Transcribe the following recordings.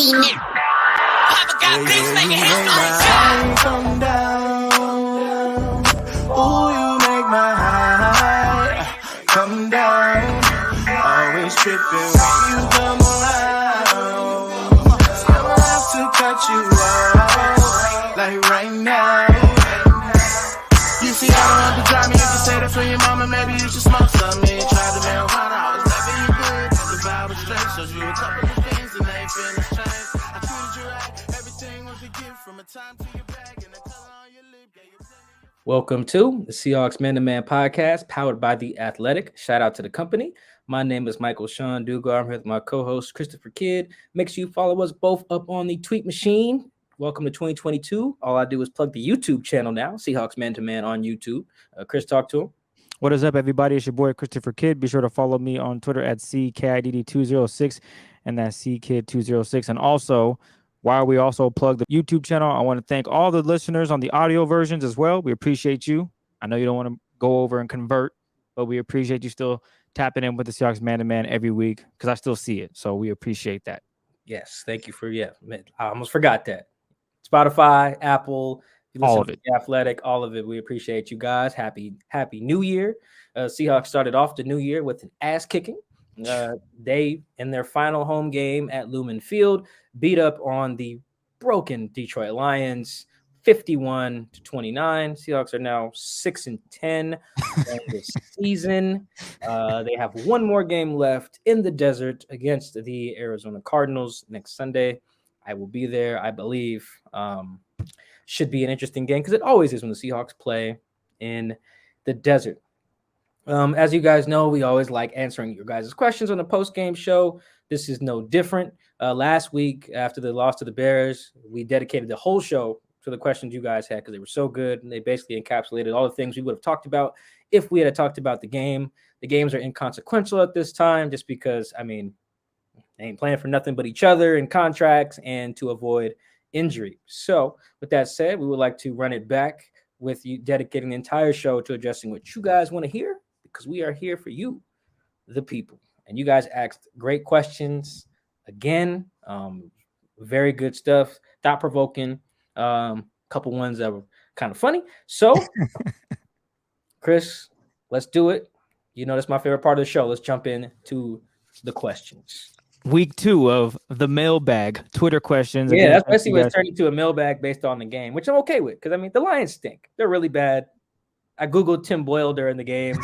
see now. Come down. Ooh, you make my high come down. Always tripping when you come around. Never have to cut you out like right now. You see, I don't have to drive me. You can say that for your mama. Maybe you should smoke some. Me try the marijuana. I was never you good. The vibe was straight. Shows you a couple of things and they feel the change. I treated you right. Everything was a gift from a time to your bag and the color on your lip. Welcome to the Seahawks Man-to-Man podcast, powered by The Athletic. Shout out to the company. My name is Michael-Shawn and Christopher. I'm here with my co-host, Christopher Kidd. Make sure you follow us both up on the tweet machine. Welcome to 2022. All I do is plug the YouTube channel now, Seahawks Man-to-Man on YouTube. Chris, talk to him. What is up, everybody? It's your boy, Christopher Kidd. Be sure to follow me on Twitter at CKIDD206, and that's CKid206. And also, while we also plug the YouTube channel, I want to thank all the listeners on the audio versions as well. We appreciate you. I know you don't want to go over and convert, but we appreciate you still tapping in with the Seahawks Man-to-Man every week because I still see it. So we appreciate that. Yes, thank you for, I almost forgot that. Spotify, Apple, all of it. The Athletic, all of it. We appreciate you guys. Happy New Year. Seahawks started off the new year with an ass kicking. They, in their final home game at Lumen Field, beat up on the broken Detroit Lions 51-29. Seahawks are now 6-10 in this season. They have one more game left in the desert against the Arizona Cardinals next Sunday. I will be there, I believe. Should be an interesting game because it always is when the Seahawks play in the desert. As you guys know, we always like answering your guys' questions on the post-game show. This is no different. Last week, after the loss to the Bears, we dedicated the whole show to the questions you guys had because they were so good, and they basically encapsulated all the things we would have talked about if we had talked about the game. The games are inconsequential at this time just because, they ain't playing for nothing but each other and contracts and to avoid injury. So, with that said, we would like to run it back with you dedicating the entire show to addressing what you guys want to hear, because we are here for you, the people. And you guys asked great questions. Again, very good stuff, thought-provoking, couple ones that were kind of funny. So, Chris, let's do it. You know, that's my favorite part of the show. Let's jump into the questions. Week 2 of the mailbag Twitter questions. Yeah, that's basically what it's turned into, a mailbag based on the game, which I'm okay with because, the Lions stink. They're really bad. I Googled Tim Boyle during the game.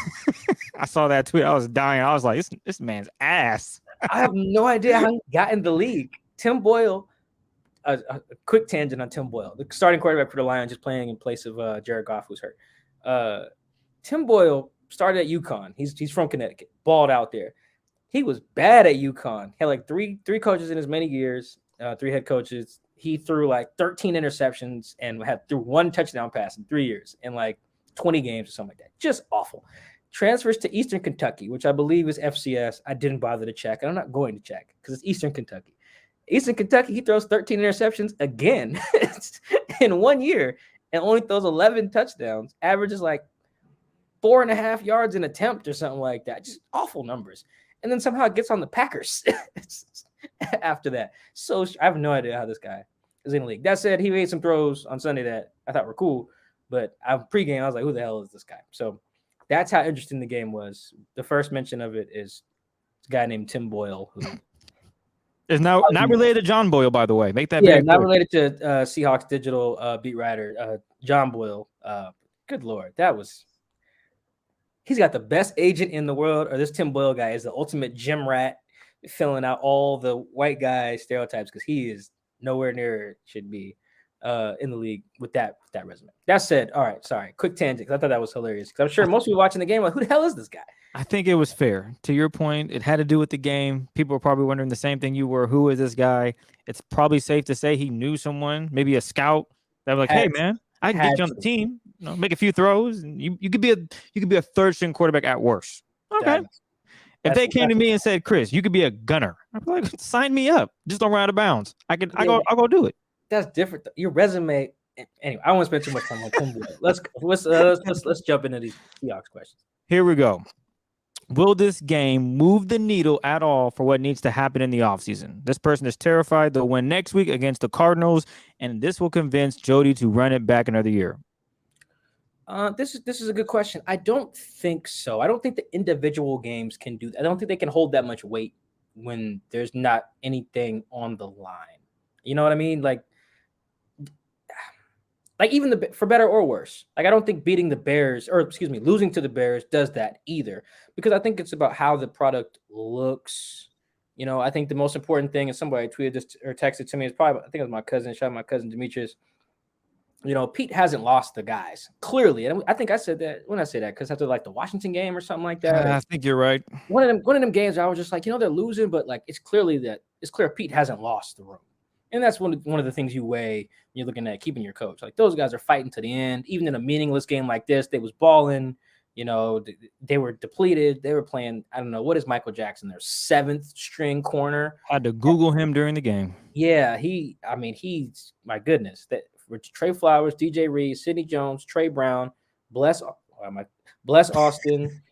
I saw that tweet. I was dying. I was like, this man's ass. I have no idea how he got in the league. Tim Boyle, a quick tangent on Tim Boyle, the starting quarterback for the Lions, just playing in place of Jared Goff, who's hurt. Tim Boyle started at UConn. He's from Connecticut, balled out there. He was bad at UConn. He had like three coaches in as many years, 3 head coaches. He threw like 13 interceptions and threw 1 touchdown pass in 3 years in like 20 games or something like that. Just awful. Transfers to Eastern Kentucky, which I believe is FCS. I didn't bother to check, and I'm not going to check because it's Eastern Kentucky. Eastern Kentucky, he throws 13 interceptions again in 1 year and only throws 11 touchdowns. Averages like 4.5 yards an attempt or something like that. Just awful numbers. And then somehow it gets on the Packers after that. So I have no idea how this guy is in the league. That said, he made some throws on Sunday that I thought were cool. But pregame, I was like, who the hell is this guy? So that's how interesting the game was. The first mention of it is a guy named Tim Boyle, who is now not related to John Boyle, by the way. Make that not related to Seahawks digital beat writer John Boyle. Good Lord, he's got the best agent in the world, or this Tim Boyle guy is the ultimate gym rat, filling out all the white guy stereotypes because he is nowhere near it should be in the league with that resume. That said, all right, sorry, quick tangent. I thought that was hilarious because I'm sure most people watching the game are like, who the hell is this guy? I think it was fair. To your point, it had to do with the game. People were probably wondering the same thing you were. Who is this guy? It's probably safe to say he knew someone, maybe a scout that was like, hey man, I can get you on the team. Make a few throws, and you could be a third string quarterback at worst. Okay. If they came to me and said, Chris, you could be a gunner, I'd be like, sign me up. Just don't run out of bounds. I'll go do it. That's different though. Your resume. Anyway, I don't want to spend too much time on Tim Boyle. Let's jump into these Seahawks questions. Here we go. Will this game move the needle at all for what needs to happen in the offseason? This person is terrified they'll win next week against the Cardinals, and this will convince Jody to run it back another year. This is a good question. I don't think so. I don't think the individual games can do that. I don't think they can hold that much weight when there's not anything on the line. You know what I mean? Like even for better or worse. Like I don't think beating the Bears, or excuse me, losing to the Bears does that either, because I think it's about how the product looks. You know, I think the most important thing, and somebody tweeted this or texted to me, is probably, I think it was my cousin, shout out my cousin Demetrius. You know, Pete hasn't lost the guys clearly, and I think I said that when I say that because after like the Washington game or something like that. I think you're right. One of them games, I was just like, they're losing, but like it's clear Pete hasn't lost the room, and that's one of the things you weigh when you're looking at keeping your coach. Like those guys are fighting to the end, even in a meaningless game like this. They was balling. You know, they were depleted. They were playing. I don't know what is Michael Jackson, their 7th string corner. I had to Google him during the game. Yeah, he's my goodness. That Trey Flowers, DJ Reed, Sidney Jones, Trey Brown, Bless Austin,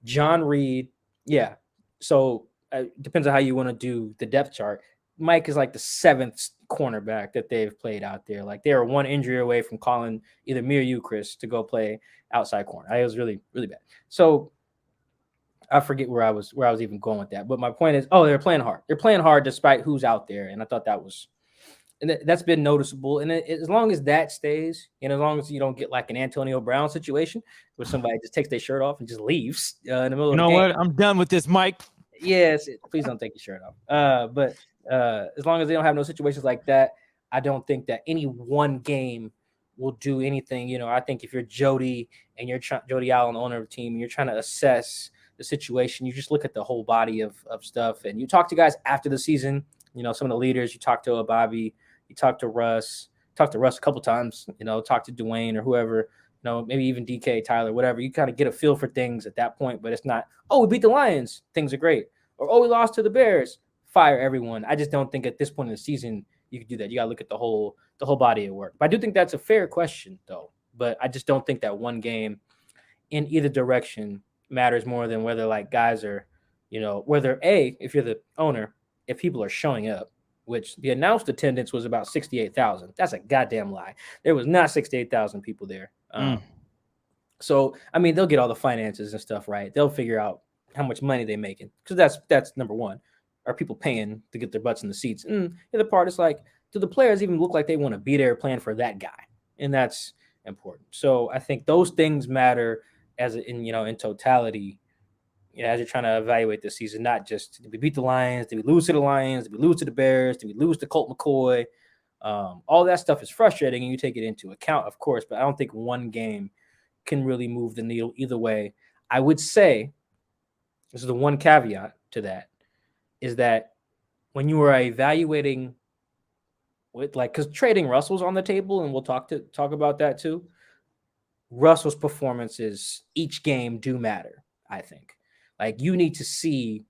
John Reed. Yeah. So it depends on how you want to do the depth chart. Mike is like the 7th cornerback that they've played out there. Like they are one injury away from calling either me or you, Chris, to go play outside corner. It was really, really bad. So I forget where I was even going with that. But my point is, they're playing hard. They're playing hard despite who's out there. And I thought that was, and that's been noticeable. And as long as that stays, and as long as you don't get like an Antonio Brown situation where somebody just takes their shirt off and just leaves in the middle of the game. You know what? I'm done with this, Mike. Yes, please don't take your shirt off. But as long as they don't have no situations like that, I don't think that any one game will do anything. You know, I think if you're Jody and you're Jody Allen, the owner of the team, and you're trying to assess the situation, you just look at the whole body of stuff, and you talk to guys after the season. You know, some of the leaders, you talk to Bobby, you talk to Russ a couple times, you know, talk to Duane or whoever, you know, maybe even DK, Tyler, whatever. You kind of get a feel for things at that point, but it's not, we beat the Lions, things are great. Or, we lost to the Bears, fire everyone. I just don't think at this point in the season you can do that. You got to look at the whole body of work. But I do think that's a fair question, though. But I just don't think that one game in either direction matters more than whether like guys are, you know, whether if you're the owner, if people are showing up, which the announced attendance was about 68,000. That's a goddamn lie. There was not 68,000 people there. So, I mean, they'll get all the finances and stuff right. They'll figure out how much money they're making, because that's number one. Are people paying to get their butts in the seats? And the other part is like, do the players even look like they want to be there playing for that guy? And that's important. So I think those things matter in totality. As you're trying to evaluate this season, not just did we beat the Lions, did we lose to the Lions, did we lose to the Bears, did we lose to Colt McCoy? All that stuff is frustrating, and you take it into account, of course, but I don't think one game can really move the needle either way. I would say, this is the one caveat to that, is that when you are evaluating because trading Russell's on the table, and we'll talk about that too, Russell's performances each game do matter, I think. Like, you need to see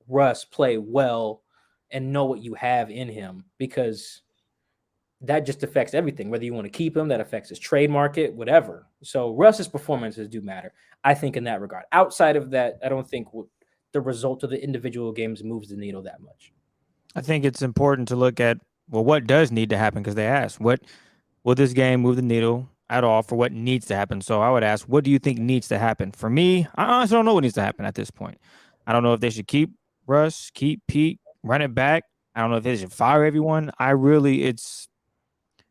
Russ play well and know what you have in him, because that just affects everything. Whether you want to keep him, that affects his trade market, whatever. So Russ's performances do matter, I think, in that regard. Outside of that, I don't think the result of the individual games moves the needle that much. I think it's important to look at, what does need to happen? Because they asked, will this game move the needle at all for what needs to happen? So I would ask, what do you think needs to happen? For me, I honestly don't know what needs to happen at this point. I don't know if they should keep Russ, keep Pete, run it back. I don't know if they should fire everyone. It's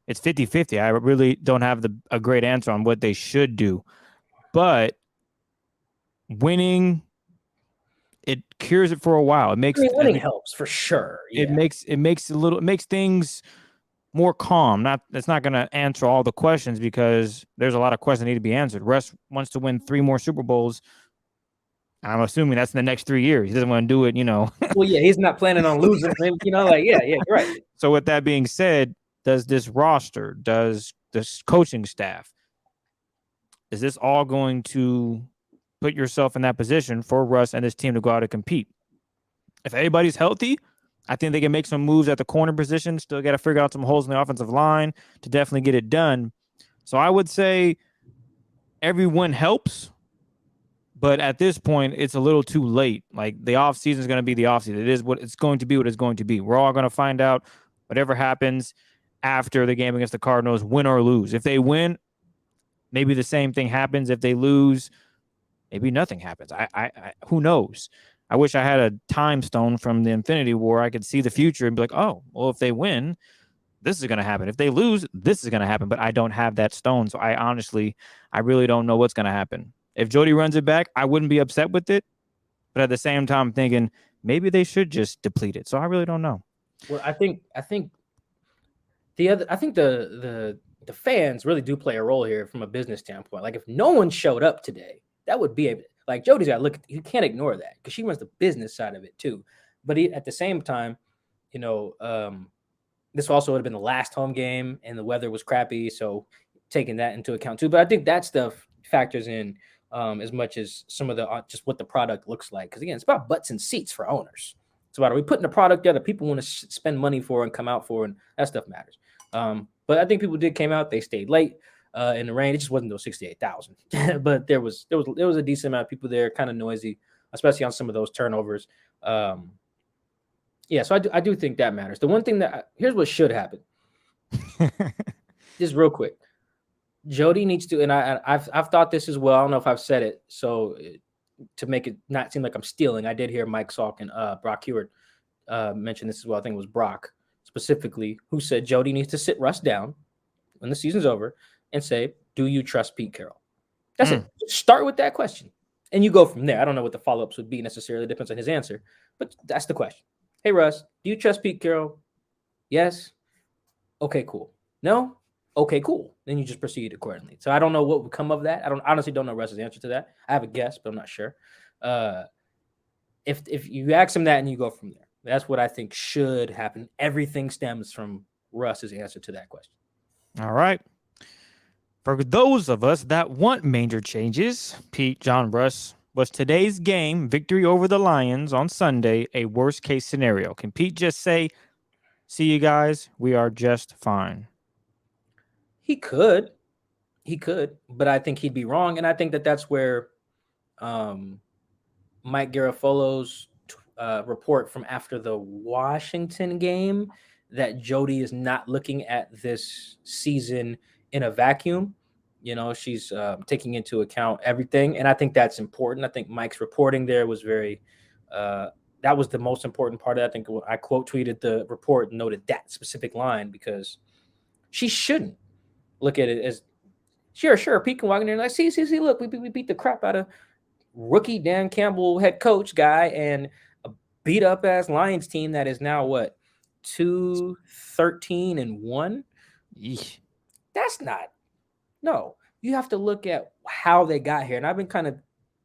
50-50. I really don't have a great answer on what they should do. But winning, it cures it for a while. It makes winning helps for sure. Yeah. It makes things more calm. It's not going to answer all the questions, because there's a lot of questions that need to be answered. Russ wants to win 3 more Super Bowls. I'm assuming that's in the next 3 years. He doesn't want to do it, Well, yeah, he's not planning on losing. You're right. So with that being said, does this roster, does this coaching staff, is this all going to put yourself in that position for Russ and this team to go out and compete? If everybody's healthy, I think they can make some moves at the corner position. Still got to figure out some holes in the offensive line to definitely get it done. So I would say everyone helps, But at this point, it's a little too late. Like the offseason is going to be the offseason. It is what it's going to be. What it's going to be. We're all going to find out whatever happens after the game against the Cardinals, win or lose. If they win, maybe the same thing happens. If they lose, maybe nothing happens. I who knows? I wish I had a time stone from the Infinity War. I could see the future and be like, oh, well, if they win, this is going to happen. If they lose, this is going to happen. But I don't have that stone. So I really don't know what's going to happen. If Jody runs it back, I wouldn't be upset with it. But at the same time, I'm thinking maybe they should just deplete it. So I really don't know. Well, I think the fans really do play a role here from a business standpoint. Like if no one showed up today, that would be like Jody's got to look. You can't ignore that because she runs the business side of it too. But at the same time, this also would have been the last home game and the weather was crappy, so taking that into account too. But I think that stuff factors in as much as some of the just what the product looks like. Because again, it's about butts and seats for owners. It's about, are we putting a product there that people want to spend money for and come out for, and that stuff matters. But I think people came out. They stayed late in the rain. It just wasn't those 68,000, but there was a decent amount of people there, kind of noisy, especially on some of those turnovers. Yeah, so I do think that matters. The one thing here's what should happen. Just real quick, Jody needs to, and I've thought this as well. I don't know if I've said it, so to make it not seem like I'm stealing, I did hear Mike Salk and Brock Heward mention this as well. I think it was Brock specifically who said Jody needs to sit Russ down when the season's over and say, "Do you trust Pete Carroll?" That's it. Start with that question, and you go from there. I don't know what the follow-ups would be necessarily. It depends on his answer, but that's the question. Hey, Russ, do you trust Pete Carroll? Yes. Okay, cool. No? Okay, cool. Then you just proceed accordingly. So I don't know what would come of that. I honestly don't know Russ's answer to that. I have a guess, but I'm not sure. If you ask him that and you go from there, that's what I think should happen. Everything stems from Russ's answer to that question. All right. For those of us that want major changes, Pete, John, Russ, was today's game, victory over the Lions on Sunday, a worst-case scenario? Can Pete just say, see you guys, we are just fine? He could, but I think he'd be wrong, and I think that's where Mike Garafolo's report from after the Washington game, that Jody is not looking at this season in a vacuum. She's taking into account everything, and I think that's important. I think Mike's reporting there was very that was the most important part of it. I think I quote tweeted the report and noted that specific line because she shouldn't look at it as sure Pete and Wagner like see look, we beat the crap out of rookie Dan Campbell head coach guy and a beat up ass Lions team that is now what 2-13-1. That's not. No, you have to look at how they got here. And I've been kind of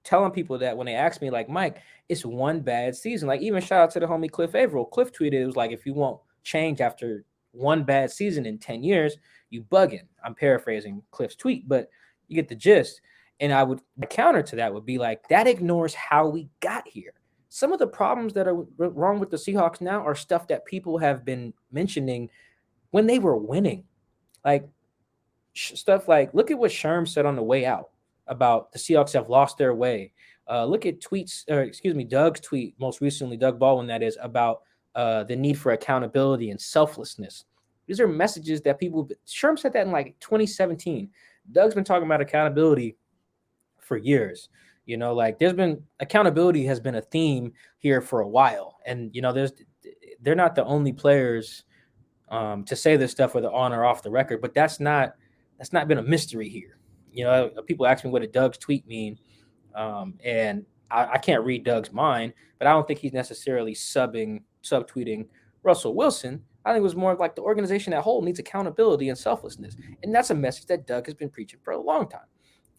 telling people that when they ask me, like, Mike, it's one bad season. Like, even shout out to the homie Cliff Averill. Cliff tweeted, it was like, if you won't change after one bad season in 10 years, you bugging. I'm paraphrasing Cliff's tweet, but you get the gist. And the counter to that would be like, that ignores how we got here. Some of the problems that are wrong with the Seahawks now are stuff that people have been mentioning when they were winning. Like, stuff like, look at what Sherm said on the way out about the Seahawks have lost their way. Look at Doug's tweet, most recently, Doug Baldwin, that is, about the need for accountability and selflessness. These are messages that Sherm said that in like 2017. Doug's been talking about accountability for years. Accountability has been a theme here for a while. And, they're not the only players to say this stuff, whether on or off the record, but that's not been a mystery here. People ask me what did Doug's tweet mean, and I can't read Doug's mind, but I don't think he's necessarily subtweeting Russell Wilson. I think it was more of like the organization at whole needs accountability and selflessness, and that's a message that Doug has been preaching for a long time.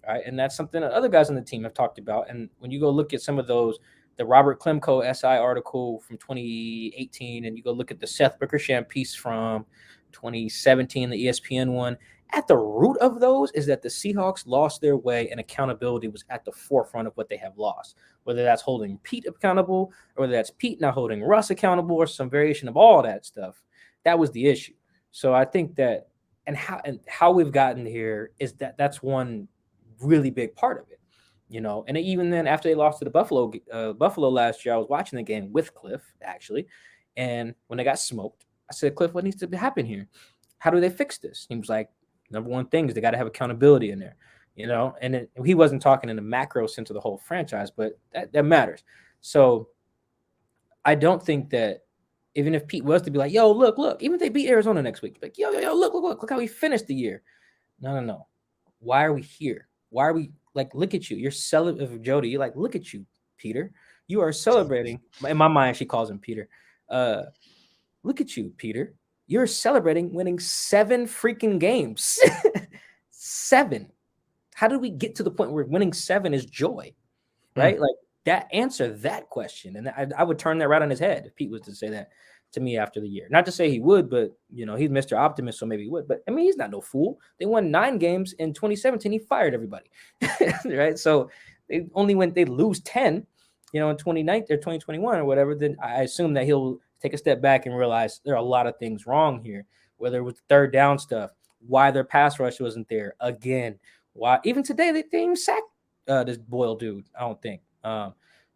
All right, and that's something that other guys on the team have talked about. And when you go look at some of those, the Robert Klemko SI article from 2018, and you go look at the Seth Wickersham piece from 2017, the ESPN one, at the root of those is that the Seahawks lost their way and accountability was at the forefront of what they have lost, whether that's holding Pete accountable or whether that's Pete not holding Russ accountable or some variation of all that stuff. That was the issue. So I think that and how we've gotten here is that's one really big part of it. you know. And even then, after they lost to the Buffalo last year, I was watching the game with Cliff actually, and when they got smoked, I said, Cliff, what needs to happen here? How do they fix this? He was like, number one thing is they got to have accountability in there, you know. And he wasn't talking in the macro sense of the whole franchise, but that matters. So I don't think that even if Pete was to be like, yo, look, even if they beat Arizona next week, like, yo, look how we finished the year. No. Why are we here? Why are we like, look at you. You're celebrating Jody. You're like, look at you, Peter. You are celebrating. In my mind, she calls him Peter. Look at you, Peter. You're celebrating winning 7 freaking games. 7. How did we get to the point where winning 7 is joy? Right? Like that answer that question. And I would turn that right on his head if Pete was to say that to me after the year. Not to say he would, but you know, he's Mr. Optimist, so maybe he would. But I mean, he's not no fool. They won 9 games in 2017. He fired everybody. Right? So they lose 10, you know, in 2019 or 2021 or whatever, then I assume that he'll take a step back and realize there are a lot of things wrong here, whether it was third down stuff, why their pass rush wasn't there again, why even today they didn't even sack this Boyle dude, I don't think.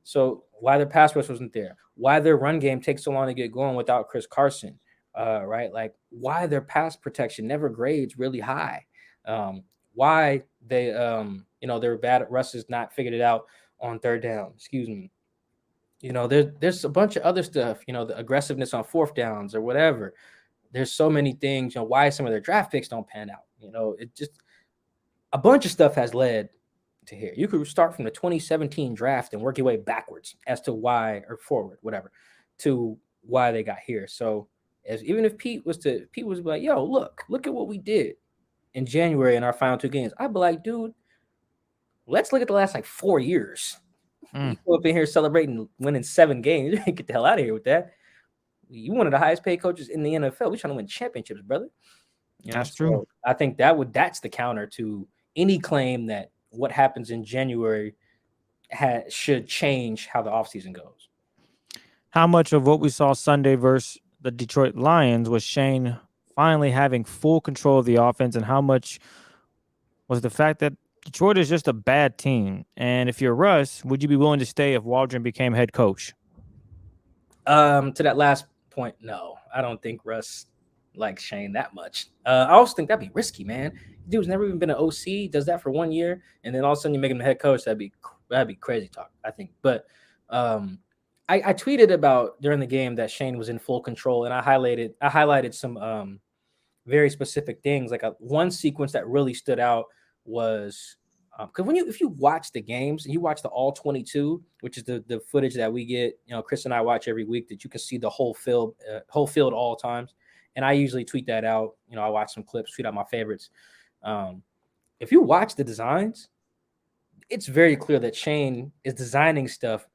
So why their pass rush wasn't there, why their run game takes so long to get going without Chris Carson, right? Like why their pass protection never grades really high, why they, you know, they're bad at Russ has not figured it out on third down. Excuse me. You know, there's a bunch of other stuff, you know, the aggressiveness on fourth downs or whatever. There's so many things, you know, why some of their draft picks don't pan out. You know, it just a bunch of stuff has led to here. You could start from the 2017 draft and work your way backwards as to why, or forward, whatever, to why they got here. So even if Pete was like, yo, look at what we did in January in our final 2 games, I'd be like, dude, let's look at the last like 4 years. You go up in here celebrating winning 7 games. Get the hell out of here with that. You one of the highest paid coaches in the NFL. We're trying to win championships, brother. You know, that's true. I think that's the counter to any claim that what happens in January should change how the offseason goes. How much of what we saw Sunday versus the Detroit Lions was Shane finally having full control of the offense, and how much was the fact that Detroit is just a bad team? And if you're Russ, would you be willing to stay if Waldron became head coach? To that last point, no. I don't think Russ likes Shane that much. I also think that'd be risky, man. Dude's never even been an OC, does that for 1 year, and then all of a sudden you make him the head coach. That'd be crazy talk, I think. But I tweeted about during the game that Shane was in full control, and I highlighted some very specific things. Like one sequence that really stood out was because if you watch the games and you watch the all 22, which is the footage that we get, you know, Chris and I watch every week, that you can see the whole field all times. And I usually tweet that out. You know, I watch some clips, tweet out my favorites. If you watch the designs, it's very clear that Shane is designing stuff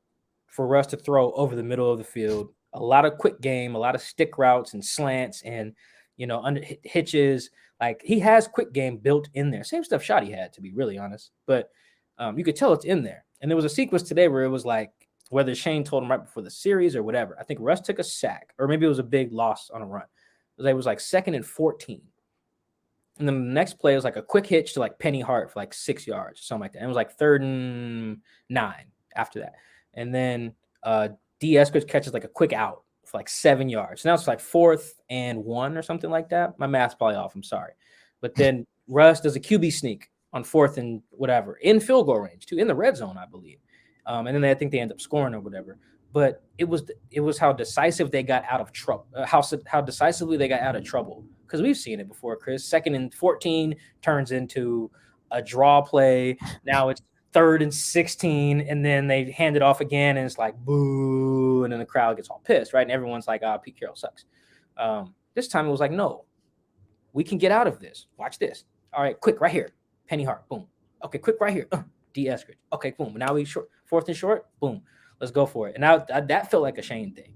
for us to throw over the middle of the field. A lot of quick game, a lot of stick routes and slants and, you know, under hitches. Like he has quick game built in there. Same stuff Shoddy had, to be really honest. But you could tell it's in there. And there was a sequence today where it was like, whether Shane told him right before the series or whatever. I think Russ took a sack, or maybe it was a big loss on a run. It was like 2nd and 14. And then the next play was like a quick hitch to like Penny Hart for like 6 yards or something like that. And it was like 3rd and 9 after that. And then D. Eskridge catches like a quick out for like 7 yards. So now it's like 4th and 1 or something like that. My math's probably off. I'm sorry. But then Russ does a QB sneak on 4th and whatever in field goal range too, in the red zone, I believe. And then I think they end up scoring or whatever. But it was how decisive they got out of trouble, how decisively they got out of trouble. Because we've seen it before, Chris. 2nd and 14 turns into a draw play. Now it's 3rd and 16, and then they hand it off again, and it's like, boo, and then the crowd gets all pissed, right? And everyone's like, Pete Carroll sucks. This time it was like, no, we can get out of this. Watch this. All right, quick, right here. Penny Hart, boom. Okay, quick, right here. D. Eskridge. Okay, boom. Now we 4th and short, boom. Let's go for it. And now that felt like a Shane thing.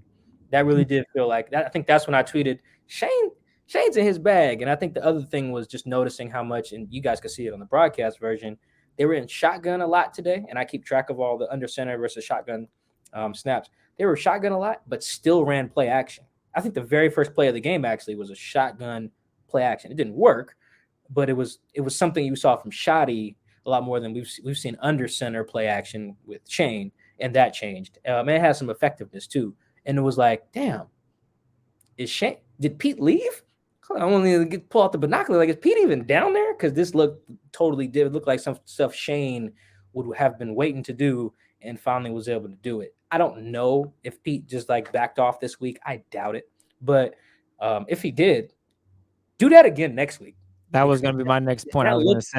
That really did feel like that. I think that's when I tweeted, Shane's in his bag. And I think the other thing was just noticing how much, and you guys could see it on the broadcast version, they were in shotgun a lot today. And I keep track of all the under center versus shotgun snaps. They were shotgun a lot, but still ran play action. I think the very first play of the game actually was a shotgun play action. It didn't work, but it was something you saw from Shoddy a lot more than we've seen under center play action with Shane, and that changed. And it has some effectiveness too. And it was like, damn, did Pete leave? I want to pull out the binocular. Like, is Pete even down there? Because this looked like some stuff Shane would have been waiting to do and finally was able to do it. I don't know if Pete just like backed off this week. I doubt it. But if he did, do that again next week. That was going to be my next point. I was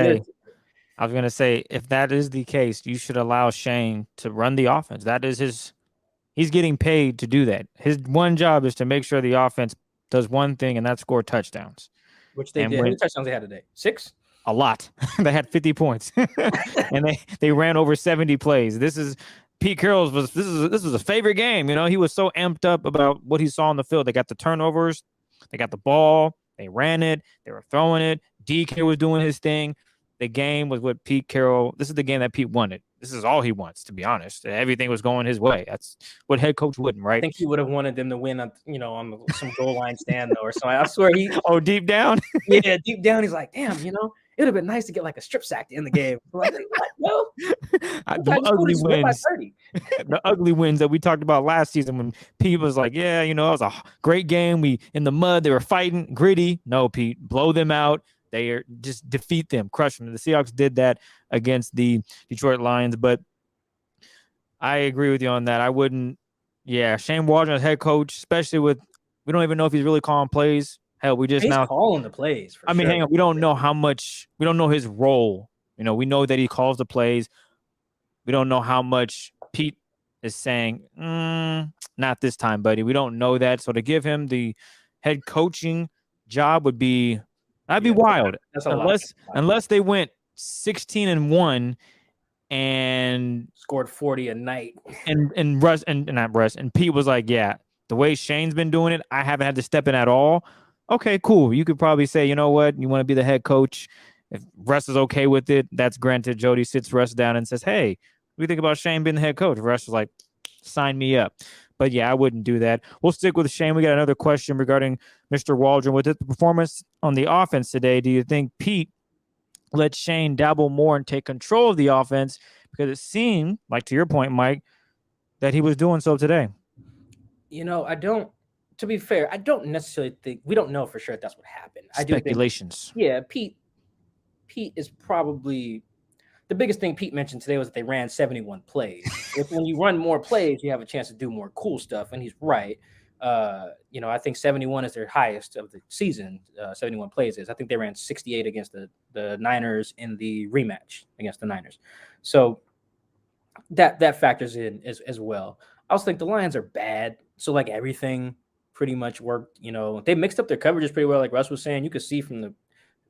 going to say, if that is the case, you should allow Shane to run the offense. That is he's getting paid to do that. His one job is to make sure the offense does one thing, and that's score touchdowns. Which they did. How many touchdowns they had today? 6? A lot. They had 50 points. And they ran over 70 plays. This is Pete Carroll's this was a favorite game. You know, he was so amped up about what he saw on the field. They got the turnovers, they got the ball, they ran it, they were throwing it. DK was doing his thing. The game was what Pete Carroll. This is the game that Pete wanted. This is all he wants, to be honest. Everything was going his way. That's what head coach wouldn't, right? I think he would have wanted them to win on some goal line stand though, or something. I swear he. Oh, deep down. Yeah, deep down, he's like, damn, it'd have been nice to get like a strip sack to end the game. Like, what? The ugly wins. The ugly wins that we talked about last season when Pete was like, yeah, it was a great game. We in the mud, they were fighting, gritty. No, Pete, blow them out. They are just defeat them, crush them. The Seahawks did that against the Detroit Lions, but I agree with you on that. I wouldn't. Yeah, Shane Waldron as head coach, especially with we don't even know if he's really calling plays. Hell, he's calling the plays. Hang on, we don't know how much. We don't know his role. We know that he calls the plays. We don't know how much Pete is saying. Not this time, buddy. We don't know that. So to give him the head coaching job would be. That'd be wild. Unless they went 16-1 and scored 40 a night. And Russ and Pete was like, yeah, the way Shane's been doing it, I haven't had to step in at all. Okay, cool. You could probably say, you know what, you want to be the head coach. If Russ is okay with it, that's granted. Jody sits Russ down and says, hey, what do you think about Shane being the head coach? Russ was like, sign me up. But yeah, I wouldn't do that. We'll stick with Shane. We got another question regarding Mr. Waldron. With his performance on the offense today, do you think Pete let Shane dabble more and take control of the offense? Because it seemed, like to your point, Mike, that he was doing so today. To be fair, I don't necessarily think, we don't know for sure if that's what happened. Speculations. Pete is probably, the biggest thing Pete mentioned today was that they ran 71 plays. When you run more plays, you have a chance to do more cool stuff. And he's right. I think 71 is their highest of the season. 71 plays is. I think they ran 68 against the Niners in the rematch against the Niners. So that factors in as well. I also think the Lions are bad. So like everything pretty much worked. They mixed up their coverages pretty well. Like Russ was saying, you could see from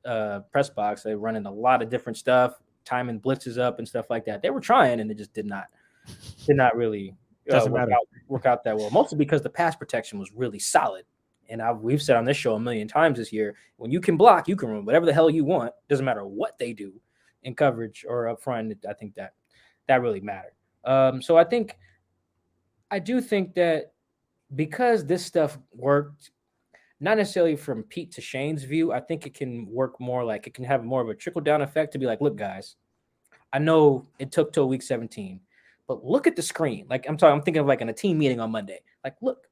the press box, they running a lot of different stuff, timing blitzes up and stuff like that. They were trying, and it just did not really work out that well. Mostly because the pass protection was really solid. And we've said on this show a million times this year, when you can block, you can run whatever the hell you want. Doesn't matter what they do in coverage or up front. I think that really mattered. So I do think that because this stuff worked, not necessarily from Pete to Shane's view, I think it can work more like it can have more of a trickle-down effect to be like, look, guys, I know it took till week 17, but look at the screen. Like I'm thinking of like in a team meeting on Monday. Like, look,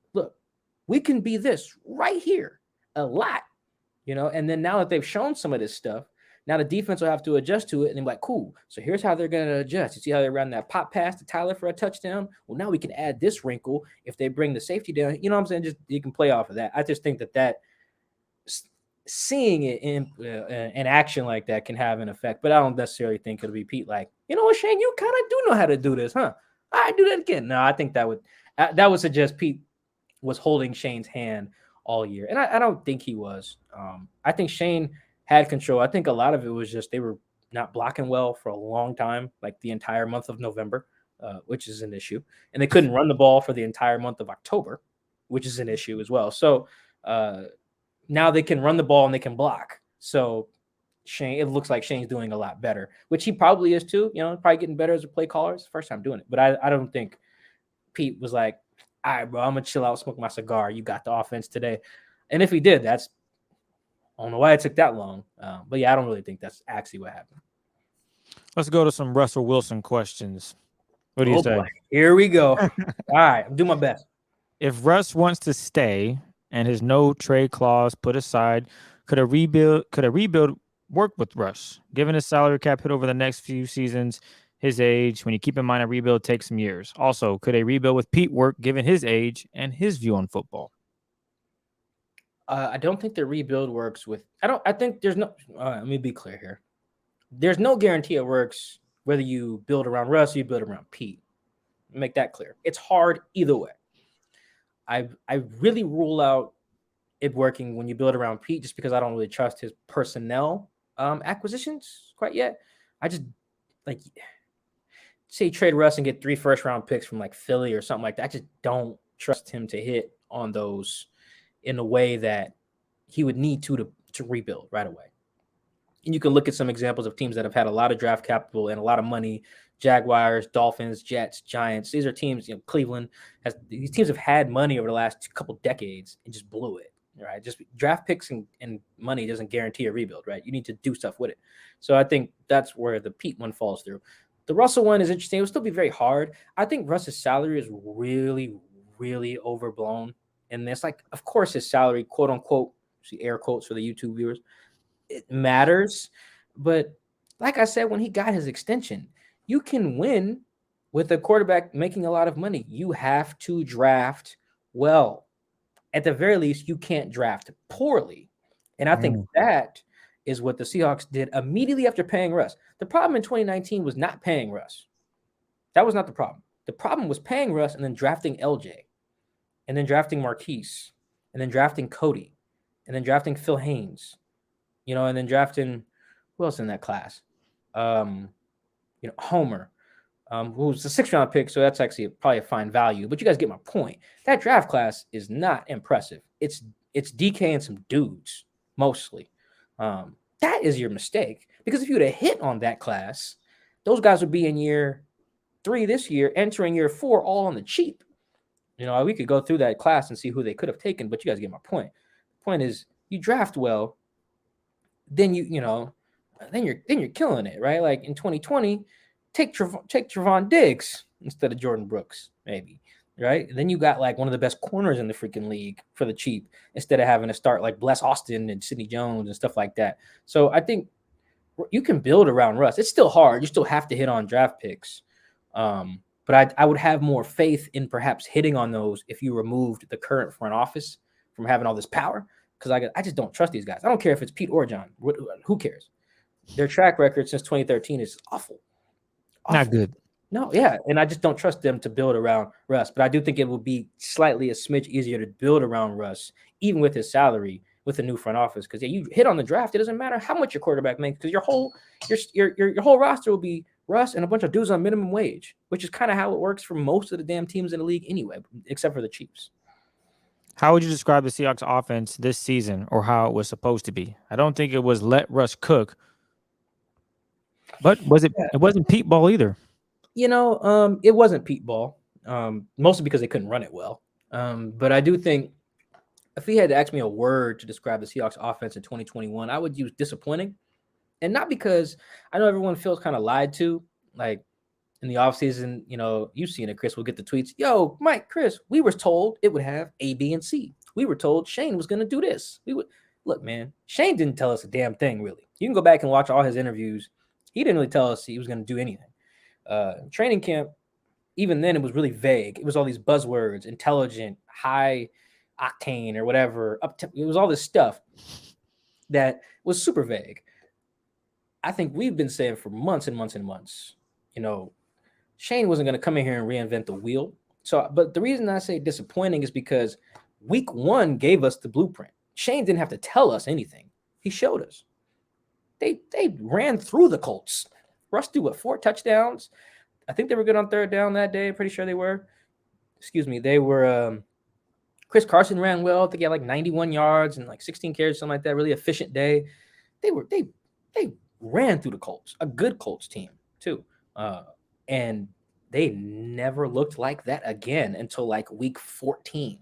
we can be this right here a lot, and then now that they've shown some of this stuff, now the defense will have to adjust to it and they're like, cool. So here's how they're going to adjust. You see how they ran that pop pass to Tyler for a touchdown? Well, now we can add this wrinkle if they bring the safety down. You know what I'm saying? Just you can play off of that. I just think that seeing it in action like that can have an effect, but I don't necessarily think it'll be Pete like, you know what, Shane, you kind of do know how to do this, huh? I do that again. No, I think that would suggest Pete was holding Shane's hand all year, and I don't think he was. I think Shane had control. I think a lot of it was just they were not blocking well for a long time, like the entire month of November, which is an issue. And they couldn't run the ball for the entire month of October, which is an issue as well. So now they can run the ball and they can block. So it looks like Shane's doing a lot better, which he probably is too. Probably getting better as a play caller. It's the first time doing it. But I don't think Pete was like, all right, bro, I'm going to chill out, smoke my cigar. You got the offense today. And if he did, I don't know why it took that long. But yeah, I don't really think that's actually what happened. Let's go to some Russell Wilson questions. What do you Oh say? boy, here we go. All right, I'm doing my best. If Russ wants to stay and his no trade clause put aside, could a rebuild work with Russ? Given his salary cap hit over the next few seasons, his age, when you keep in mind a rebuild takes some years. Also, could a rebuild with Pete work given his age and his view on football? I don't think the rebuild works with. I think there's no. Let me be clear here. There's no guarantee it works whether you build around Russ or you build around Pete. Make that clear. It's hard either way. I really rule out it working when you build around Pete just because I don't really trust his personnel acquisitions quite yet. I just like say trade Russ and get 3 first-round picks from like Philly or something like that. I just don't trust him to hit on those in a way that he would need to rebuild right away. And you can look at some examples of teams that have had a lot of draft capital and a lot of money. Jaguars, Dolphins, Jets, Giants. These are teams, Cleveland has these teams have had money over the last couple decades and just blew it. Right. Just draft picks and money doesn't guarantee a rebuild, right? You need to do stuff with it. So I think that's where the Pete one falls through. The Russell one is interesting. It will still be very hard. I think Russ's salary is really, really overblown. And it's like, of course, his salary, quote unquote, see air quotes for the YouTube viewers, it matters. But like I said, when he got his extension, you can win with a quarterback making a lot of money. You have to draft well. At the very least, you can't draft poorly. And I think that is what the Seahawks did immediately after paying Russ. The problem in 2019 was not paying Russ. That was not the problem. The problem was paying Russ and then drafting LJ, and then drafting Marquise, and then drafting Cody, and then drafting Phil Haynes, and then drafting who else in that class? Homer, who was the 6th-round pick, so that's actually probably a fine value. But you guys get my point. That draft class is not impressive. It's DK and some dudes mostly. That is your mistake, because if you would have hit on that class, those guys would be in year 3 this year, entering year 4, all on the cheap. We could go through that class and see who they could have taken, but you guys get my point. The point is, you draft well, then then you're killing it, right? Like in 2020, take Trevon Diggs instead of Jordan Brooks, maybe, right? And then you got like one of the best corners in the freaking league for the cheap instead of having to start like Bless Austin and Sidney Jones and stuff like that. So I think you can build around Russ. It's still hard. You still have to hit on draft picks. But I would have more faith in perhaps hitting on those if you removed the current front office from having all this power, because I just don't trust these guys. I don't care if it's Pete or John. Who cares? Their track record since 2013 is awful. Not good. No, yeah. And I just don't trust them to build around Russ. But I do think it will be slightly a smidge easier to build around Russ, even with his salary, with the new front office. Because you hit on the draft, it doesn't matter how much your quarterback makes, because your whole roster will be Russ and a bunch of dudes on minimum wage, which is kind of how it works for most of the damn teams in the league anyway, except for the Chiefs. How would you describe the Seahawks offense this season, or how it was supposed to be? I don't think it was let Russ cook, but it wasn't Pete ball either. It wasn't Pete ball, mostly because they couldn't run it well. But I do think if he had to ask me a word to describe the Seahawks offense in 2021, I would use disappointing. And not because I know everyone feels kind of lied to, like in the offseason, you've seen it, Chris. We'll get the tweets. Yo, Mike, Chris, we were told it would have A, B, and C. We were told Shane was going to do this. Look, man, Shane didn't tell us a damn thing, really. You can go back and watch all his interviews. He didn't really tell us he was going to do anything. Training camp, even then, it was really vague. It was all these buzzwords, intelligent, high octane, or whatever. It was all this stuff that was super vague. I think we've been saying for months and months and months, Shane wasn't going to come in here and reinvent the wheel. So, but the reason I say disappointing is because week 1 gave us the blueprint. Shane didn't have to tell us anything. He showed us. They ran through the Colts. Russ threw 4 touchdowns. I think they were good on 3rd down that day. Pretty sure they were. They were. Chris Carson ran well. I think he had like 91 yards and like 16 carries, something like that. Really efficient day. They ran through the Colts, a good Colts team too. And they never looked like that again until like week 14.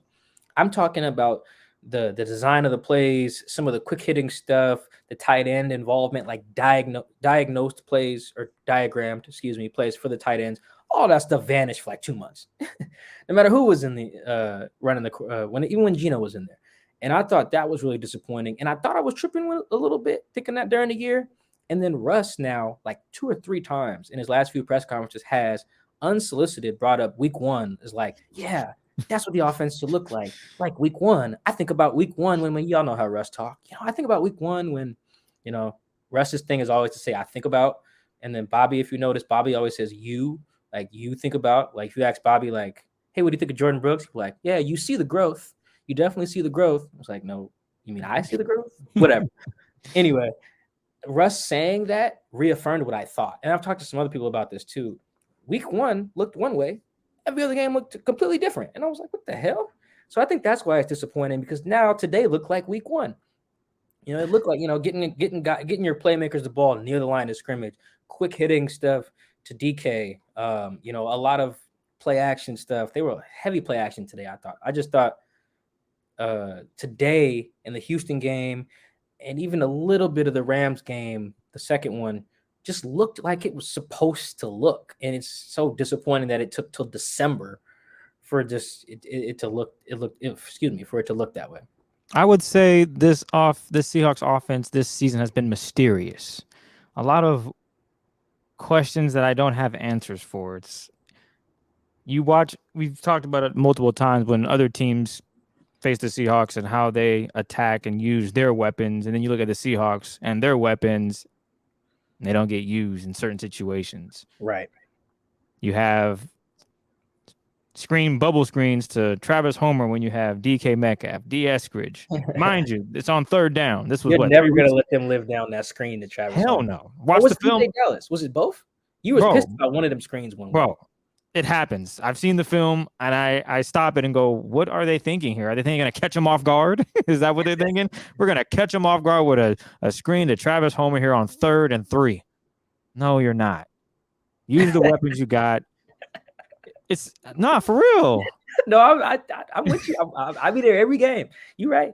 I'm talking about the design of the plays, some of the quick hitting stuff, the tight end involvement, like diagnosed plays or diagrammed, plays for the tight ends. All that stuff vanished for like 2 months. No matter who was in the running the even when Gino was in there. And I thought that was really disappointing. And I thought I was tripping a little bit thinking that during the year. And then Russ now, like 2 or 3 times in his last few press conferences, has unsolicited brought up week 1 is like, yeah, that's what the offense should look like week 1. I think about week 1 when y'all know how Russ talk. I think about week 1 when, Russ's thing is always to say, I think about. And then Bobby, if you notice, Bobby always says you think about. Like if you ask Bobby, like, hey, what do you think of Jordan Brooks? He'd be like, yeah, you see the growth. You definitely see the growth. I was like, no, you mean I see the growth? Whatever. Anyway, Russ saying that reaffirmed what I thought. And I've talked to some other people about this too. Week 1 looked one way. Every other game looked completely different. And I was like, what the hell? So I think that's why it's disappointing, because now today looked like week 1. It looked like, getting your playmakers the ball near the line of scrimmage, quick hitting stuff to DK, a lot of play action stuff. They were heavy play action today, I just thought today in the Houston game and even a little bit of the Rams game, the second one, just looked like it was supposed to look. And it's so disappointing that it took till December for it to look that way. I would say this Seahawks offense this season has been mysterious. A lot of questions that I don't have answers for. We've talked about it multiple times when other teams face the Seahawks and how they attack and use their weapons. And then you look at the Seahawks and their weapons, and they don't get used in certain situations. Right. You have bubble screens to Travis Homer when you have DK Metcalf, D. Eskridge. Mind you, it's on third down. This was You're never going to let them live down that screen to Travis Hell Homer. No. Watch the film. Dallas? Was it both? You was pissed about one of them screens one week. It happens. I've seen the film, and I stop it and go, what are they thinking here? Are they thinking going to catch him off guard? Is that what they're thinking? We're going to catch him off guard with a screen to Travis Homer here on 3rd and 3. No, you're not. Use the weapons you got. It's not for real. No, I'm with you. I'll be there every game. You're right.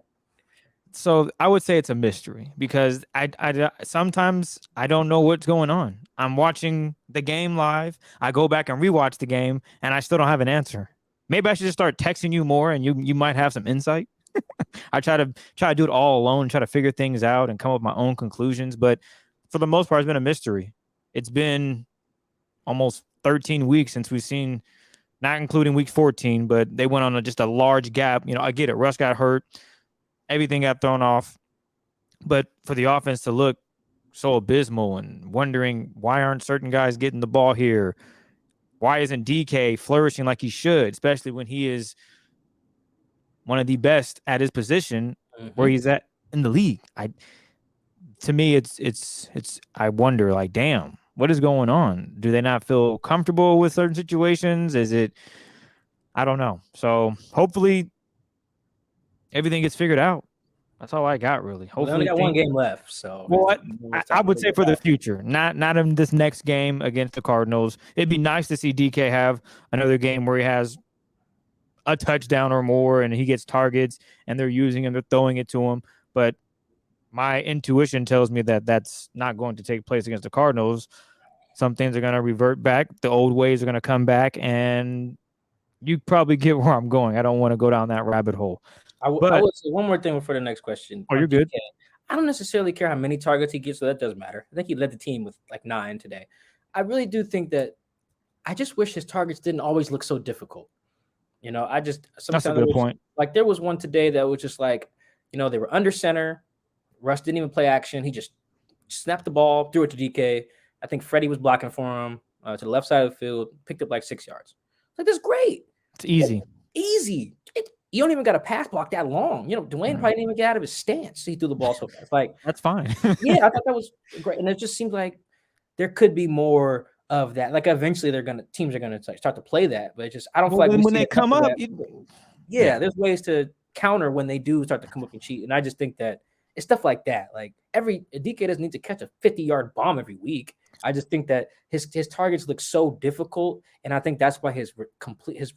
So I would say it's a mystery because I sometimes I don't know what's going on. I'm watching the game live. I go back and rewatch the game, and I still don't have an answer. Maybe I should just start texting you more, and you might have some insight. I try to do it all alone, try to figure things out and come up with my own conclusions. But for the most part, it's been a mystery. It's been almost 13 weeks since we've seen, not including week 14, but they went on just a large gap. I get it. Russ got hurt. Everything got thrown off. But for the offense to look so abysmal and wondering why aren't certain guys getting the ball here? Why isn't DK flourishing like he should, especially when he is one of the best at his position where he's at in the league? To me, it's I wonder, like, damn, what is going on? Do they not feel comfortable with certain situations? Is it, I don't know. So hopefully everything gets figured out. That's all I got, really. Hopefully, we only got one game left, so. Well, I would say for the future, not in this next game against the Cardinals. It'd be nice to see DK have another game where he has a touchdown or more, and he gets targets, and they're using him, they're throwing it to him. But my intuition tells me that that's not going to take place against the Cardinals. Some things are going to revert back. The old ways are going to come back, and you probably get where I'm going. I don't want to go down that rabbit hole. I would say one more thing before the next question. Oh, you're good. I don't necessarily care how many targets he gets, so that doesn't matter. I think he led the team with like 9 today. I really do think that I just wish his targets didn't always look so difficult. That's a good point. Like there was one today that was just like, they were under center. Russ didn't even play action. He just snapped the ball, threw it to DK. I think Freddie was blocking for him to the left side of the field, picked up like 6 yards. Like, that's great. It's easy. Easy. You don't even got a pass block that long. Duane probably didn't even get out of his stance. He threw the ball so fast. Like, that's fine. Yeah, I thought that was great. And it just seems like there could be more of that. Like eventually teams are gonna start to play that. But I don't feel like when they come up. There's ways to counter when they do start to come up and cheat. And I just think that it's stuff like that. Like DK doesn't need to catch a 50-yard bomb every week. I just think that his targets look so difficult, and I think that's why his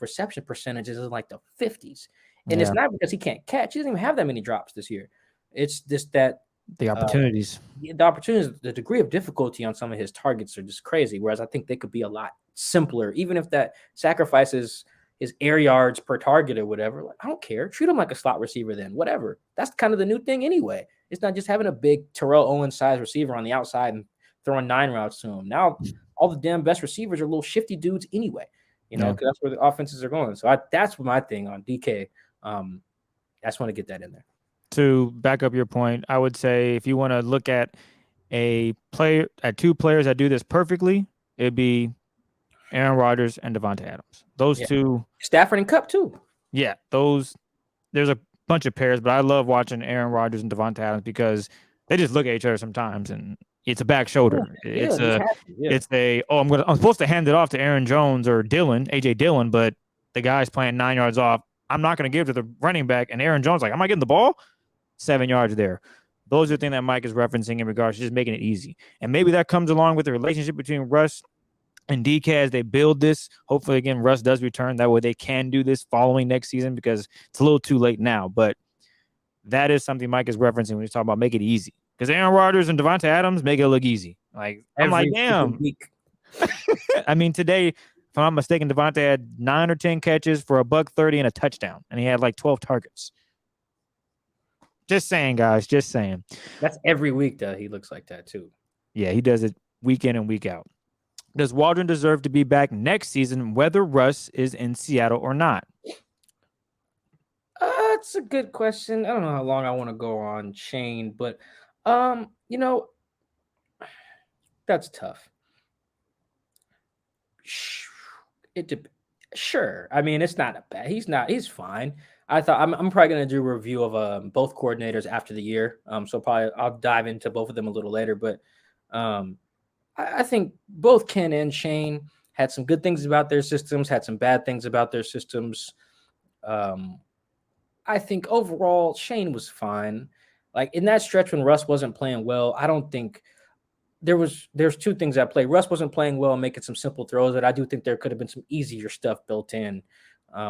reception percentage is in like the 50s. And it's not because he can't catch. He doesn't even have that many drops this year. It's just that the opportunities. The degree of difficulty on some of his targets are just crazy. Whereas I think they could be a lot simpler, even if that sacrifices his air yards per target or whatever. Like, I don't care. Treat him like a slot receiver then, whatever. That's kind of the new thing anyway. It's not just having a big Terrell Owens size receiver on the outside and throwing 9 routes to him. Now all the damn best receivers are little shifty dudes anyway, because that's where the offenses are going. So that's my thing on DK. I just want to get that in there. To back up your point, I would say if you want to look at two players that do this perfectly, it'd be Aaron Rodgers and Davante Adams. Those two. Stafford and Kupp too. Yeah, there's a bunch of pairs, but I love watching Aaron Rodgers and Davante Adams because they just look at each other sometimes, and it's a back shoulder. I'm supposed to hand it off to Aaron Jones or AJ Dillon, but the guy's playing 9 yards off. I'm not going to give it to the running back, and Aaron Jones am I getting the ball? 7 yards there. Those are the things that Mike is referencing in regards to just making it easy. And maybe that comes along with the relationship between Russ and DK as they build this. Hopefully, again, Russ does return. That way they can do this following next season because it's a little too late now. But that is something Mike is referencing when he's talking about make it easy. Because Aaron Rodgers and Davante Adams make it look easy. I'm like, damn. I mean, today, if I'm not mistaken, Davante had 9 or 10 catches for $130 and a touchdown. And he had 12 targets. Just saying, guys. Just saying. That's every week that he looks like that, too. Yeah, he does it week in and week out. Does Waldron deserve to be back next season, whether Russ is in Seattle or not? That's a good question. I don't know how long I want to go on Shane, but, that's tough. Sure. I mean, it's not a bad. He's fine. I thought I'm probably going to do a review of both coordinators after the year. So probably I'll dive into both of them a little later, but I think both Ken and Shane had some good things about their systems, had some bad things about their systems. I think overall Shane was fine. In that stretch when Russ wasn't playing well, I don't think there's two things at play. Russ wasn't playing well and making some simple throws, but I do think there could have been some easier stuff built in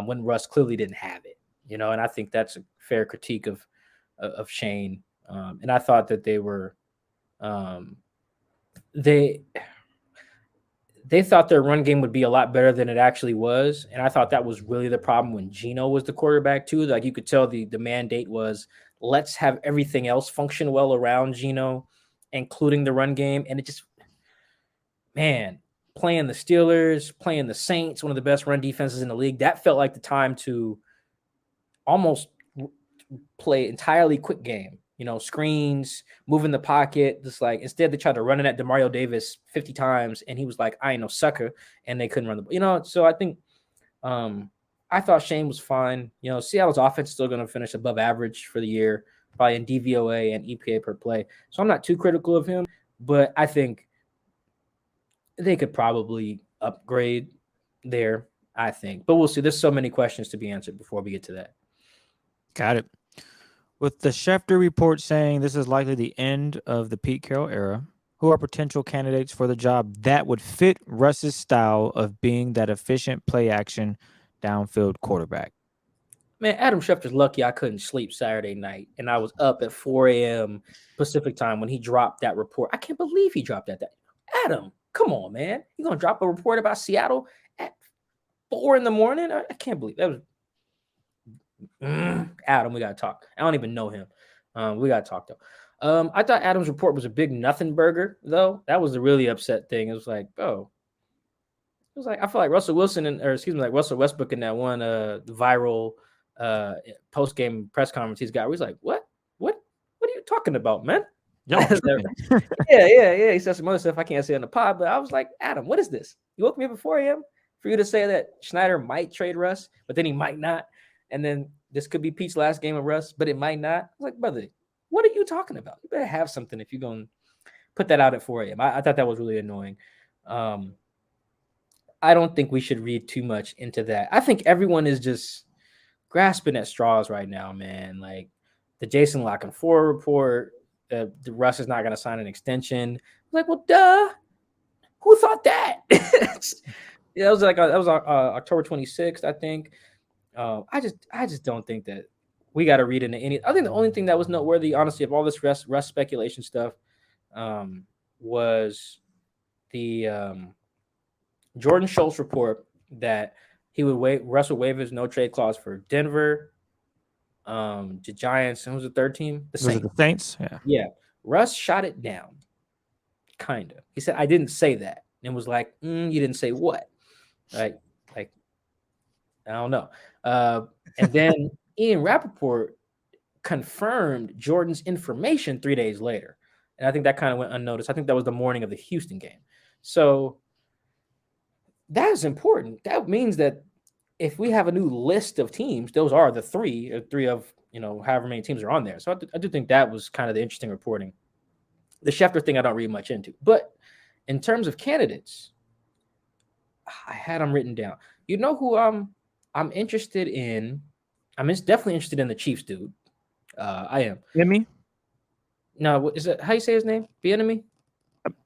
when Russ clearly didn't have it. And I think that's a fair critique of Shane. And I thought that they were they thought their run game would be a lot better than it actually was. And I thought that was really the problem when Geno was the quarterback too. You could tell the mandate was let's have everything else function well around Geno, including the run game. And it just, man, playing the Steelers, playing the Saints, one of the best run defenses in the league, that felt like the time to almost play entirely quick game, screens, move in the pocket, just instead they tried to run it at DeMario Davis 50 times and he was like, I ain't no sucker, and they couldn't run the ball, so I think I thought Shane was fine. Seattle's offense is still going to finish above average for the year, probably in DVOA and EPA per play, so I'm not too critical of him, but I think they could probably upgrade there, I think, but we'll see. There's so many questions to be answered before we get to that. Got it. With the Schefter report saying this is likely the end of the Pete Carroll era, who are potential candidates for the job that would fit Russ's style of being that efficient play action downfield quarterback? Man, Adam Schefter's lucky I couldn't sleep Saturday night, and I was up at 4 a.m. Pacific time when he dropped that report. I can't believe he dropped that. Adam, come on, man. You going to drop a report about Seattle at 4 in the morning? I can't believe that was Adam, we got to talk. I don't even know him. We got to talk, though. I thought Adam's report was a big nothing burger, though. That was the really upset thing. It was like, I feel like Russell Westbrook in that one viral post-game press conference he's got where he's like, what are you talking about, man? Yeah. He said some other stuff I can't say on the pod, but I was like, Adam, what is this? You woke me up at 4 a.m. for you to say that Schneider might trade Russ, but then he might not. And then this could be Pete's last game of Russ, but it might not. I was like, brother, what are you talking about? You better have something if you're going to put that out at 4 a.m. I thought that was really annoying. I don't think we should read too much into that. I think everyone is just grasping at straws right now, man. The Jason Lockenfor report, the Russ is not going to sign an extension. Well, duh. Who thought that? That was October 26th, I think. I just don't think that we got to read into any. I think the only thing that was noteworthy, honestly, of all this Russ speculation stuff, was the Jordan Schultz report that Russ would waive his no trade clause for Denver, the Giants, and who's the third team? The Those Saints. are the Saints. Yeah. Yeah. Russ shot it down. Kind of. He said, I didn't say that. And was like, you didn't say what? Like, I don't know. And then Ian Rappaport confirmed Jordan's information 3 days later. And I think that kind of went unnoticed. I think that was the morning of the Houston game. So that is important. That means that if we have a new list of teams, those are the three of, however many teams are on there. So I do think that was kind of the interesting reporting. The Schefter thing I don't read much into. But in terms of candidates, I had them written down. You know who I'm interested in? I'm definitely interested in the Chiefs dude. I am. Bieniemy? No, is it how you say his name? Bieniemy?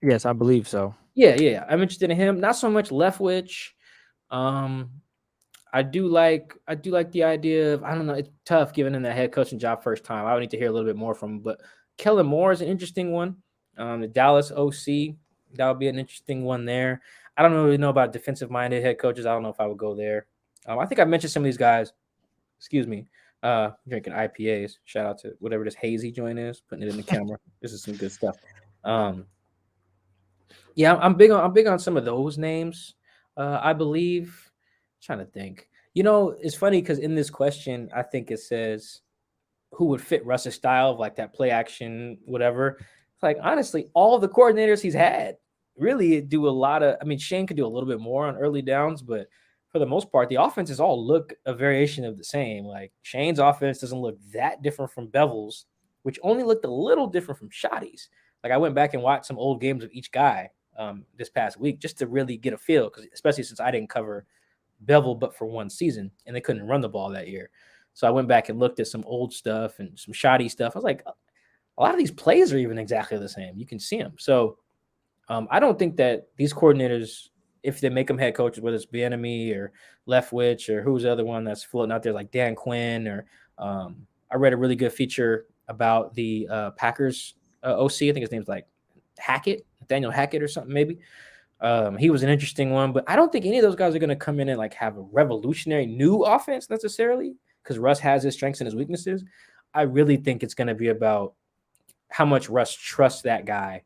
Yes, I believe so. Yeah. I'm interested in him. Not so much Leftwich. I do like the idea of, I don't know, it's tough giving him that head coaching job first time. I would need to hear a little bit more from him. But Kellen Moore is an interesting one. The Dallas OC, that would be an interesting one there. I don't really know about defensive-minded head coaches. I don't know if I would go there. I think I mentioned some of these guys. Excuse me. Drinking IPAs. Shout out to whatever this hazy joint is. Putting it in the camera. This is some good stuff. Yeah, I'm big on some of those names. I believe. I'm trying to think. It's funny because in this question, I think it says who would fit Russ's style of like that play action, whatever. Like, honestly, all the coordinators he's had really do a lot of, Shane could do a little bit more on early downs, but for the most part, the offenses all look a variation of the same. Like, Shane's offense doesn't look that different from Bevel's, which only looked a little different from Shoddy's. Like, I went back and watched some old games of each guy this past week just to really get a feel, because especially since I didn't cover Bevel but for one season, and they couldn't run the ball that year. So I went back and looked at some old stuff and some Shoddy stuff. I was like, a lot of these plays are even exactly the same. You can see them. So I don't think that these coordinators, if they make them head coaches, whether it's Bieniemy or Leftwich or who's the other one that's floating out there, like Dan Quinn, or I read a really good feature about the Packers OC. I think his name's like Nathaniel Hackett or something maybe. He was an interesting one, but I don't think any of those guys are going to come in and like have a revolutionary new offense necessarily, because Russ has his strengths and his weaknesses. I really think it's going to be about how much Russ trusts that guy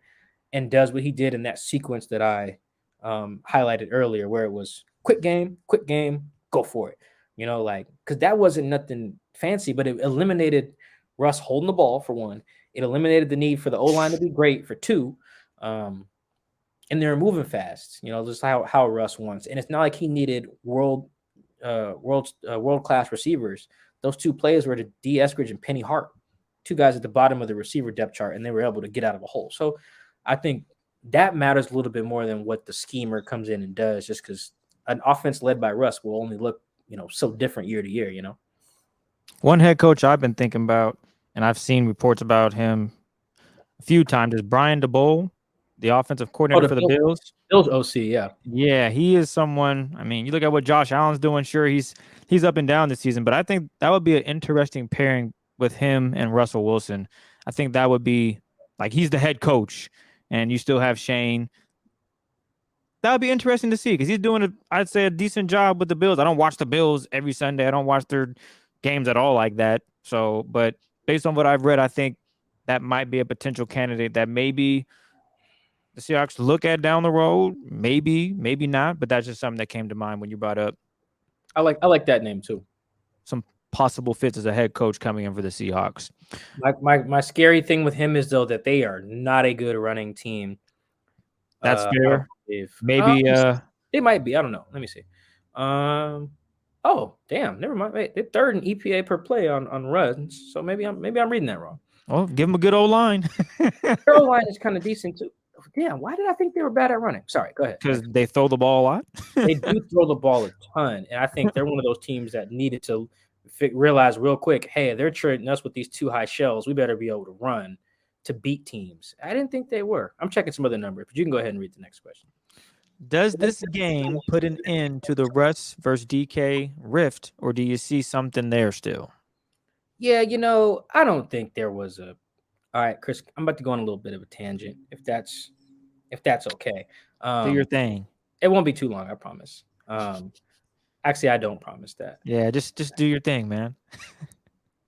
and does what he did in that sequence that I highlighted earlier, where it was quick game, go for it. Because that wasn't nothing fancy, but it eliminated Russ holding the ball for one. It eliminated the need for the O-line to be great for two. And they're moving fast, just how Russ wants. And it's not like he needed world-class receivers. Those two plays were to D. Eskridge and Penny Hart, two guys at the bottom of the receiver depth chart, and they were able to get out of a hole. So I think that matters a little bit more than what the schemer comes in and does, just because an offense led by Russ will only look, so different year to year, One head coach I've been thinking about, and I've seen reports about him a few times, is Brian Daboll, the offensive coordinator for the Bills. Bills OC, yeah. Yeah, he is someone. You look at what Josh Allen's doing. Sure, he's up and down this season, but I think that would be an interesting pairing with him and Russell Wilson. I think that would be like, he's the head coach, and you still have Shane. That would be interesting to see, because he's doing, I'd say, a decent job with the Bills. I don't watch the Bills every Sunday. I don't watch their games at all like that. So, but based on what I've read, I think that might be a potential candidate that maybe the Seahawks look at down the road. Maybe not, but that's just something that came to mind when you brought up. I like that name too. Some possible fits as a head coach coming in for the Seahawks. My scary thing with him is, though, that they are not a good running team. That's fair. Maybe they might be. I don't know. Let me see. Oh, damn. Never mind. Wait, they're third in EPA per play on runs. So maybe I'm reading that wrong. Oh, give them a good old line. Their O-line is kind of decent too. Damn, why did I think they were bad at running? Sorry, go ahead. Because they throw the ball a lot. They do throw the ball a ton, and I think they're one of those teams that needed to realize real quick, hey, they're trading us with these two high shells. We better be able to run to beat teams. I didn't think they were. I'm checking some other numbers, but you can go ahead and read the next question. Does this game put an end to the Russ versus DK rift, or do you see something there still? Yeah, I don't think there was a. All right, Chris, I'm about to go on a little bit of a tangent, if that's okay. Do your thing. It won't be too long, I promise. Actually, I don't promise that. Yeah, just do your thing, man.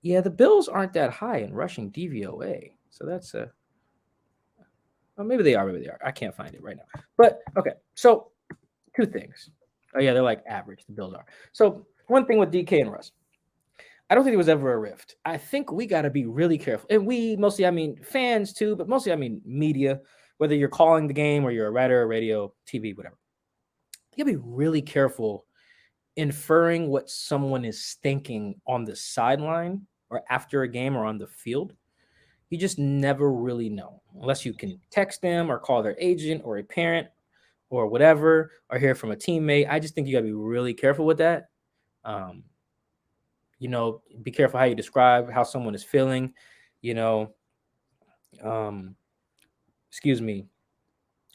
Yeah, the Bills aren't that high in rushing DVOA, so that's a. Well, maybe they are, maybe they are. I can't find it right now. But okay, so two things. Oh yeah, they're like average. The Bills are. So one thing with DK and Russ, I don't think there was ever a rift. I think we got to be really careful, and we mostly, I mean, fans too, but mostly, I mean, media. Whether you're calling the game or you're a writer, radio, TV, whatever, you gotta be really careful inferring what someone is thinking on the sideline or after a game or on the field. You just never really know unless you can text them or call their agent or a parent or whatever or hear from a teammate. I just think you got to be really careful with that. Um, be careful how you describe how someone is feeling. You know, um, excuse me.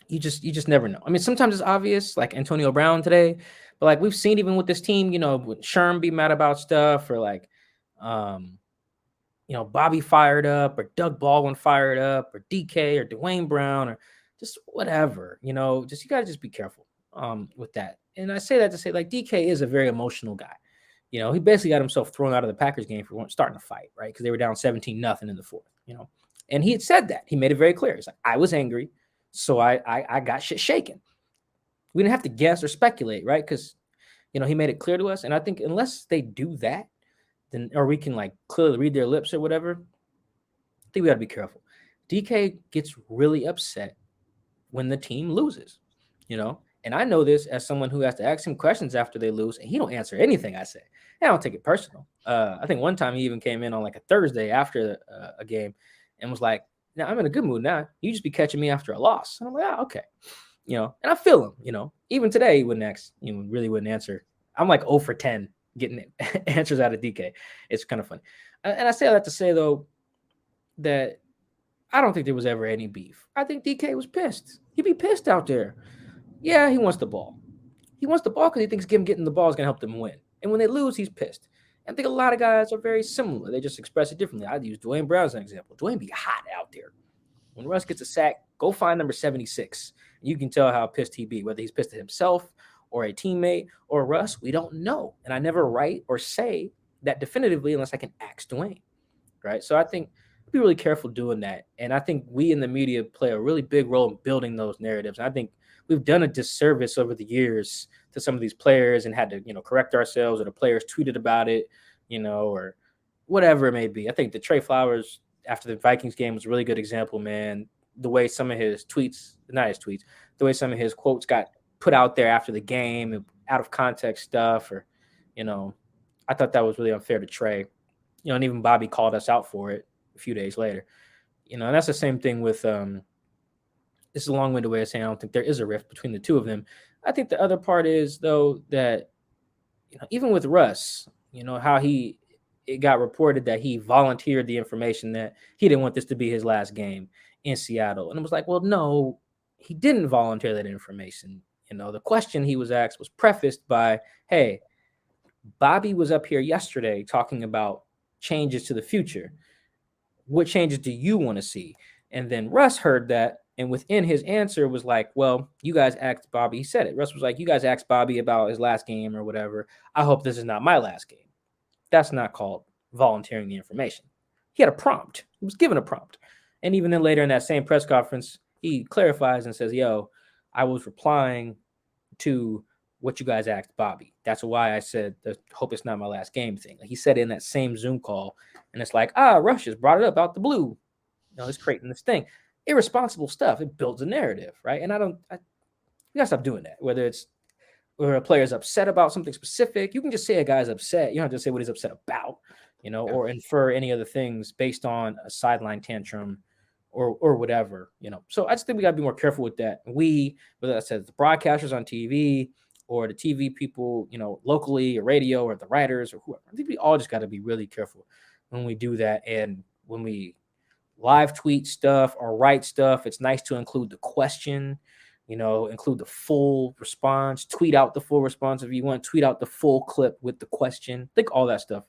You just never know. I mean, sometimes it's obvious, like Antonio Brown today, but like we've seen even with this team, with Sherm be mad about stuff or like, um, Bobby fired up or Doug Baldwin fired up or DK or Duane Brown or just whatever, just you got to just be careful with that. And I say that to say like DK is a very emotional guy. He basically got himself thrown out of the Packers game for starting a fight, right? Because they were down 17-0 in the fourth, and he had said that. He made it very clear. He's like, I was angry, so I got shit shaken. We didn't have to guess or speculate, right? Because, he made it clear to us. And I think unless they do that, then, or we can like clearly read their lips or whatever, I think we got to be careful. DK gets really upset when the team loses, and I know this as someone who has to ask him questions after they lose, and he don't answer anything I say. I don't take it personal. I think one time he even came in on like a Thursday after a game and was like, "Now I'm in a good mood now. You just be catching me after a loss." And I'm like, okay. And I feel him, even today he wouldn't really wouldn't answer. I'm like 0 for 10 getting answers out of DK. It's kind of funny. And I say that to say, though, that I don't think there was ever any beef. I think DK was pissed. He'd be pissed out there. Yeah, he wants the ball. He wants the ball because he thinks him getting the ball is going to help them win. And when they lose, he's pissed. And I think a lot of guys are very similar. They just express it differently. I'd use Duane Brown as an example. Duane be hot out there. When Russ gets a sack, go find number 76. You can tell how pissed he be, whether he's pissed at himself or a teammate or Russ. We don't know. And I never write or say that definitively unless I can ask Duane, right? So I think be really careful doing that. And I think we in the media play a really big role in building those narratives. And I think we've done a disservice over the years to some of these players and had to, correct ourselves, or the players tweeted about it, or whatever it may be. I think the Trey Flowers after the Vikings game was a really good example, man. The way some of his tweets, not his tweets, the way some of his quotes got put out there after the game and out of context stuff, or, I thought that was really unfair to Trey, and even Bobby called us out for it a few days later, and that's the same thing with, this is a long-winded way of saying I don't think there is a rift between the two of them. I think the other part is, though, that, even with Russ, how it got reported that he volunteered the information that he didn't want this to be his last game in Seattle. And it was like, well, no, he didn't volunteer that information. The question he was asked was prefaced by, hey, Bobby was up here yesterday talking about changes to the future. What changes do you want to see? And then Russ heard that, and within his answer was like, well, you guys asked Bobby. He said it. Russ was like, you guys asked Bobby about his last game or whatever. I hope this is not my last game. That's not called volunteering the information. He had a prompt. He was given a prompt. And even then later in that same press conference, he clarifies and says, yo, I was replying to what you guys asked Bobby. That's why I said the hope it's not my last game thing. Like he said it in that same Zoom call. And it's like, Rush just brought it up out the blue. It's creating this thing. Irresponsible stuff. It builds a narrative, right? And you gotta stop doing that. Whether it's where a player's upset about something specific, you can just say a guy's upset. You don't have to say what he's upset about, or infer any other things based on a sideline tantrum or whatever, So I just think we gotta be more careful with that. Whether that says the broadcasters on TV or the TV people, locally or radio or the writers or whoever, I think we all just gotta be really careful when we do that. And when we live tweet stuff or write stuff, it's nice to include the question, include the full response, tweet out the full response if you want, tweet out the full clip with the question. I think all that stuff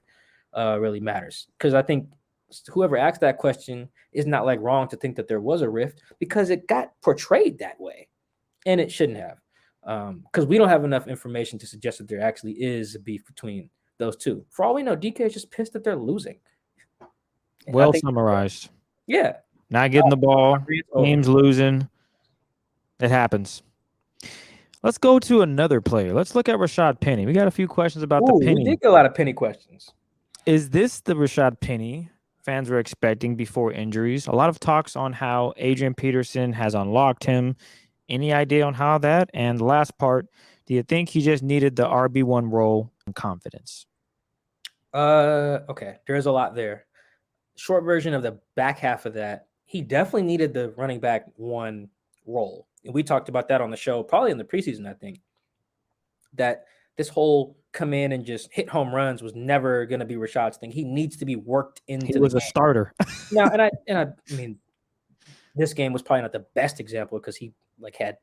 really matters, because I think whoever asked that question is not like wrong to think that there was a rift, because it got portrayed that way, and it shouldn't have, because we don't have enough information to suggest that there actually is a beef between those two. For all we know, DK is just pissed that they're losing. And well summarized. Yeah. Not getting the ball, teams losing. It happens. Let's go to another player. Let's look at Rashaad Penny. We got a few questions about the Penny. We did get a lot of Penny questions. Is this the Rashaad Penny fans were expecting before injuries? A lot of talks on how Adrian Peterson has unlocked him. Any idea on how that? And the last part, do you think he just needed the RB1 role and confidence? Okay, there's a lot there. Short version of the back half of that, he definitely needed the running back one role. And we talked about that on the show, probably in the preseason, I think, that this whole come in and just hit home runs was never going to be Rashaad's thing. He needs to be worked into He was a starter. Now, and I mean, this game was probably not the best example, because he had,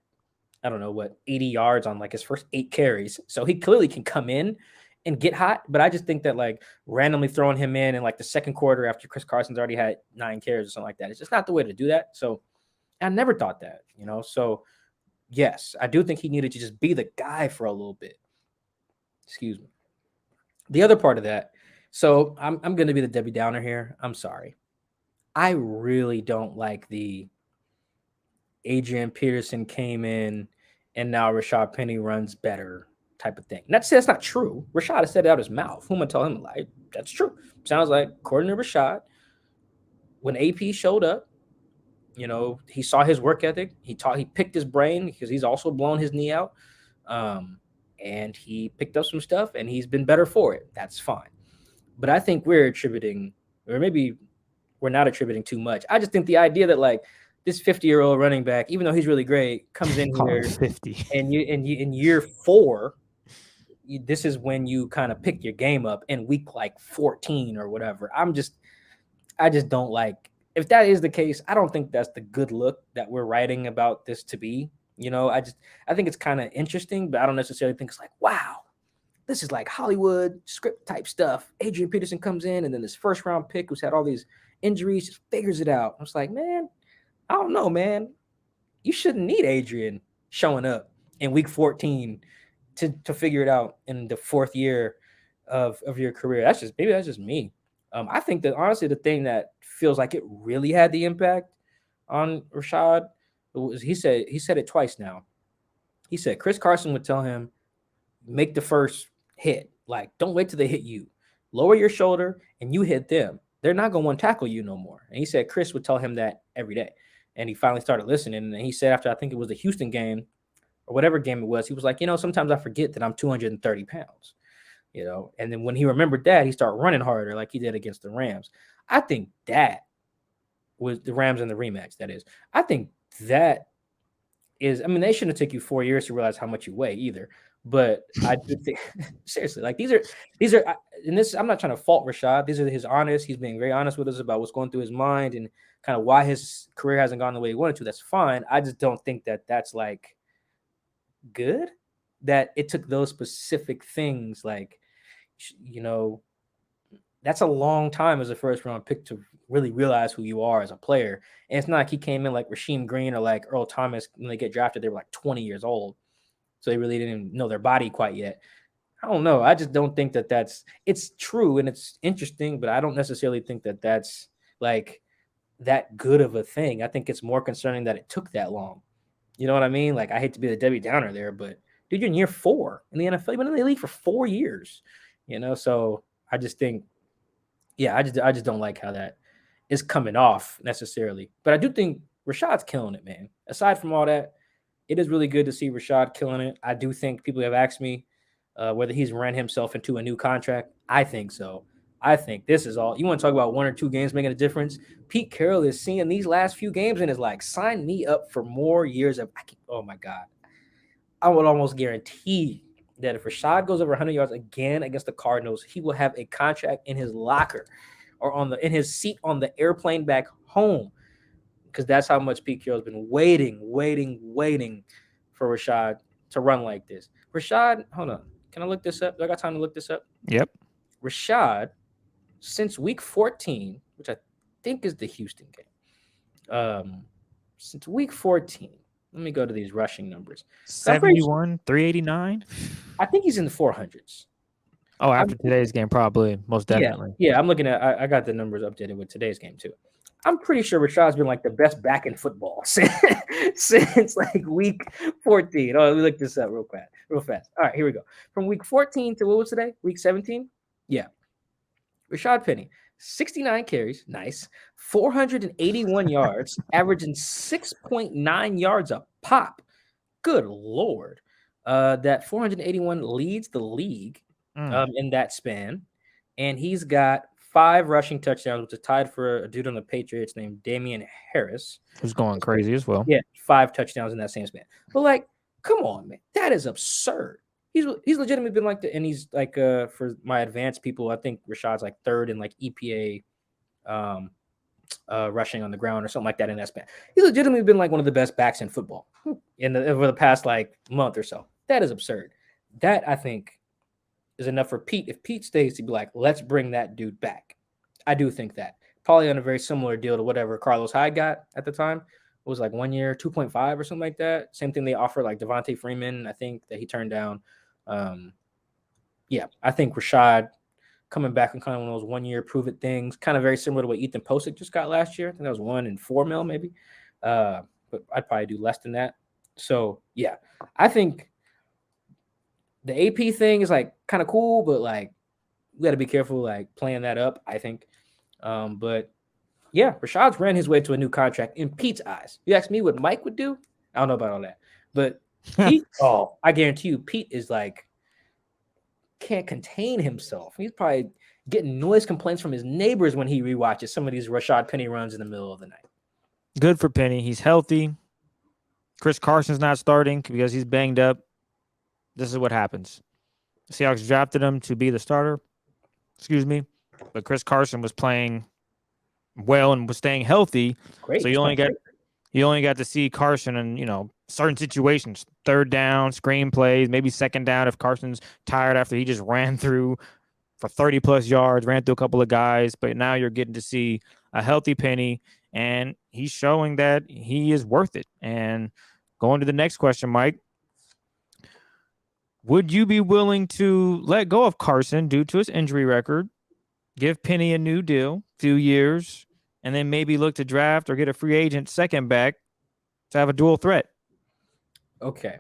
I don't know what, 80 yards on his first 8 carries. So he clearly can come in and get hot. But I just think that randomly throwing him in the second quarter after Chris Carson's already had 9 carries or something like that, it's just not the way to do that. So I never thought that, So yes, I do think he needed to just be the guy for a little bit. Excuse me. The other part of that, so I'm going to be the Debbie Downer here. I'm sorry. I really don't like the Adrian Peterson came in and now Rashaad Penny runs better type of thing. That's not true. Rashaad has said it out his mouth. Who am I telling him to lie? That's true. Sounds like, according to Rashaad, when AP showed up, he saw his work ethic. He picked his brain, because he's also blown his knee out. And he picked up some stuff, and he's been better for it. That's fine. But I think we're attributing, or maybe we're not attributing too much. I just think the idea that this 50-year-old running back, even though he's really great, comes in here 50, and you in year 4, this is when you kind of pick your game up in week 14 or whatever. I just don't like. If that is the case, I don't think that's the good look that we're writing about this to be. I think it's kind of interesting, but I don't necessarily think it's wow, this is Hollywood script type stuff. Adrian Peterson comes in, and then this first round pick who's had all these injuries just figures it out. I was man, I don't know, man. You shouldn't need Adrian showing up in week 14 to figure it out in the 4th year of your career. That's just me. I think that honestly, the thing that feels like it really had the impact on Rashaad was he said it twice now. He said Chris Carson would tell him, make the first hit. Don't wait till they hit you. Lower your shoulder and you hit them. They're not going to want to tackle you no more. And he said Chris would tell him that every day. And he finally started listening. And he said after, I think it was the Houston game or whatever game it was, he was sometimes I forget that I'm 230 pounds. And then when he remembered that, he started running harder like he did against the Rams. I think that was the Rams in the rematch, that is. I think that is, they shouldn't take you 4 years to realize how much you weigh either. But I do think, seriously, these are, and this, I'm not trying to fault Rashaad. These are his honest. He's being very honest with us about what's going through his mind and kind of why his career hasn't gone the way he wanted to. That's fine. I just don't think that that's good, that it took those specific things, that's a long time as a first round pick to really realize who you are as a player. And it's not like he came in like Rasheem Green or Earl Thomas when they get drafted. They were 20 years old. So they really didn't know their body quite yet. I don't know. I just don't think that it's true and it's interesting, but I don't necessarily think that that's that good of a thing. I think it's more concerning that it took that long. You know what I mean? I hate to be the Debbie Downer there, but dude, you're in year 4 in the NFL. You've been in the league for 4 years, so I just think, yeah, I just don't like how that is coming off necessarily. But I do think Rashaad's killing it, man. Aside from all that, it is really good to see Rashaad killing it. I do think people have asked me whether he's ran himself into a new contract. I think so. I think this is all. You want to talk about 1 or 2 games making a difference? Pete Carroll is seeing these last few games and is sign me up for more years of. Oh my God, I would almost guarantee that if Rashaad goes over 100 yards again against the Cardinals, he will have a contract in his locker or in his seat on the airplane back home. because that's how much Pete Carroll's been waiting for Rashaad to run like this. Rashaad, hold on. Can I look this up? Do I got time to look this up? Yep. Rashaad, since week 14, which I think is the Houston game, since week 14, let me go to these rushing numbers. 71, 389. I think he's in the 400s. Oh, after today's game, probably, most definitely. Yeah, I'm looking at. I got the numbers updated with today's game too. I'm pretty sure Rashaad's been like the best back in football since like week 14. Oh, let me look this up real fast. All right, here we go. From week 14 to what was today? Week 17? Yeah. Rashaad Penny, 69 carries, nice, 481 yards, averaging 6.9 yards a pop. Good Lord. That 481 leads the league in that span. And he's got 5 rushing touchdowns, which is tied for a dude on the Patriots named Damian Harris. Who's going crazy as well. Yeah, 5 touchdowns in that same span. But, like, come on, man. That is absurd. He's legitimately been like and he's like for my advanced people, I think Rashaad's like 3rd in like EPA rushing on the ground or something like that in that span. He's legitimately been like one of the best backs in football over the past like month or so. That is absurd. That I think is enough for Pete. If Pete stays to be like, let's bring that dude back. I do think that. Probably on a very similar deal to whatever Carlos Hyde got at the time. It was like 1 year, 2.5 or something like that. Same thing they offered like Devontae Freeman, I think, that he turned down. Yeah, I think Rashaad coming back and kind of one of those 1 year prove it things, kind of very similar to what Ethan Posick just got last year. I think that was $1 and $4 million maybe. But I'd probably do less than that. So yeah, I think the AP thing is like kind of cool, but like we got to be careful like playing that up, I think. But yeah, Rashaad's ran his way to a new contract in Pete's eyes. You ask me what Mike would do, I don't know about all that. But Pete, I guarantee you, Pete is like can't contain himself. He's probably getting noise complaints from his neighbors when he rewatches some of these Rashaad Penny runs in the middle of the night. Good for Penny. He's healthy. Chris Carson's not starting because he's banged up. This is what happens. The Seahawks drafted him to be the starter. Excuse me. But Chris Carson was playing well and was staying healthy. Great. So you only got to see Carson in, certain situations, 3rd down, screen plays, maybe 2nd down if Carson's tired after he just ran through for 30 plus yards, ran through a couple of guys. But now you're getting to see a healthy Penny, and he's showing that he is worth it. And going to the next question, Mike, would you be willing to let go of Carson due to his injury record, give Penny a new deal, few years, and then maybe look to draft or get a free agent second back to have a dual threat? Okay.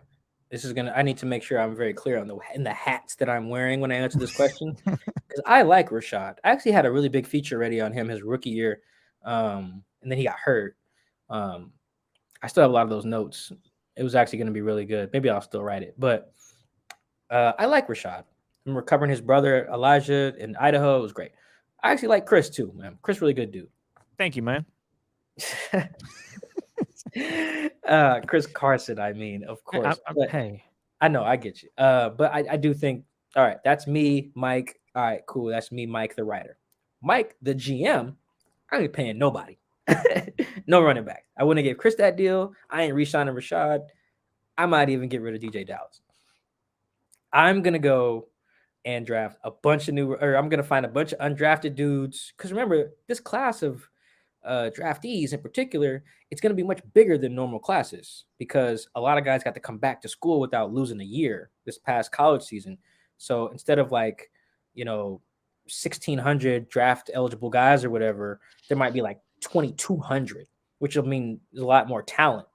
I need to make sure I'm very clear in the hats that I'm wearing when I answer this question. Because I like Rashaad. I actually had a really big feature ready on him his rookie year. And then he got hurt. I still have a lot of those notes. It was actually going to be really good. Maybe I'll still write it. But I like Rashaad. I'm recovering his brother, Elijah, in Idaho. It was great. I actually like Chris, too, man. Chris, really good dude. Thank you, man. Chris Carson, I mean, of course. Hey. I know, I get you. But I do think, all right, that's me, Mike. All right, cool. That's me, Mike, the writer. Mike, the GM, I ain't paying nobody. No running back. I wouldn't have gave Chris that deal. I ain't re-signing Rashaad. I might even get rid of DJ Dallas. I'm going to go and draft a bunch of I'm going to find a bunch of undrafted dudes. Because remember, this class of draftees in particular, it's going to be much bigger than normal classes because a lot of guys got to come back to school without losing a year this past college season. So instead of 1,600 draft eligible guys or whatever, there might be like 2,200, which will mean there's a lot more talent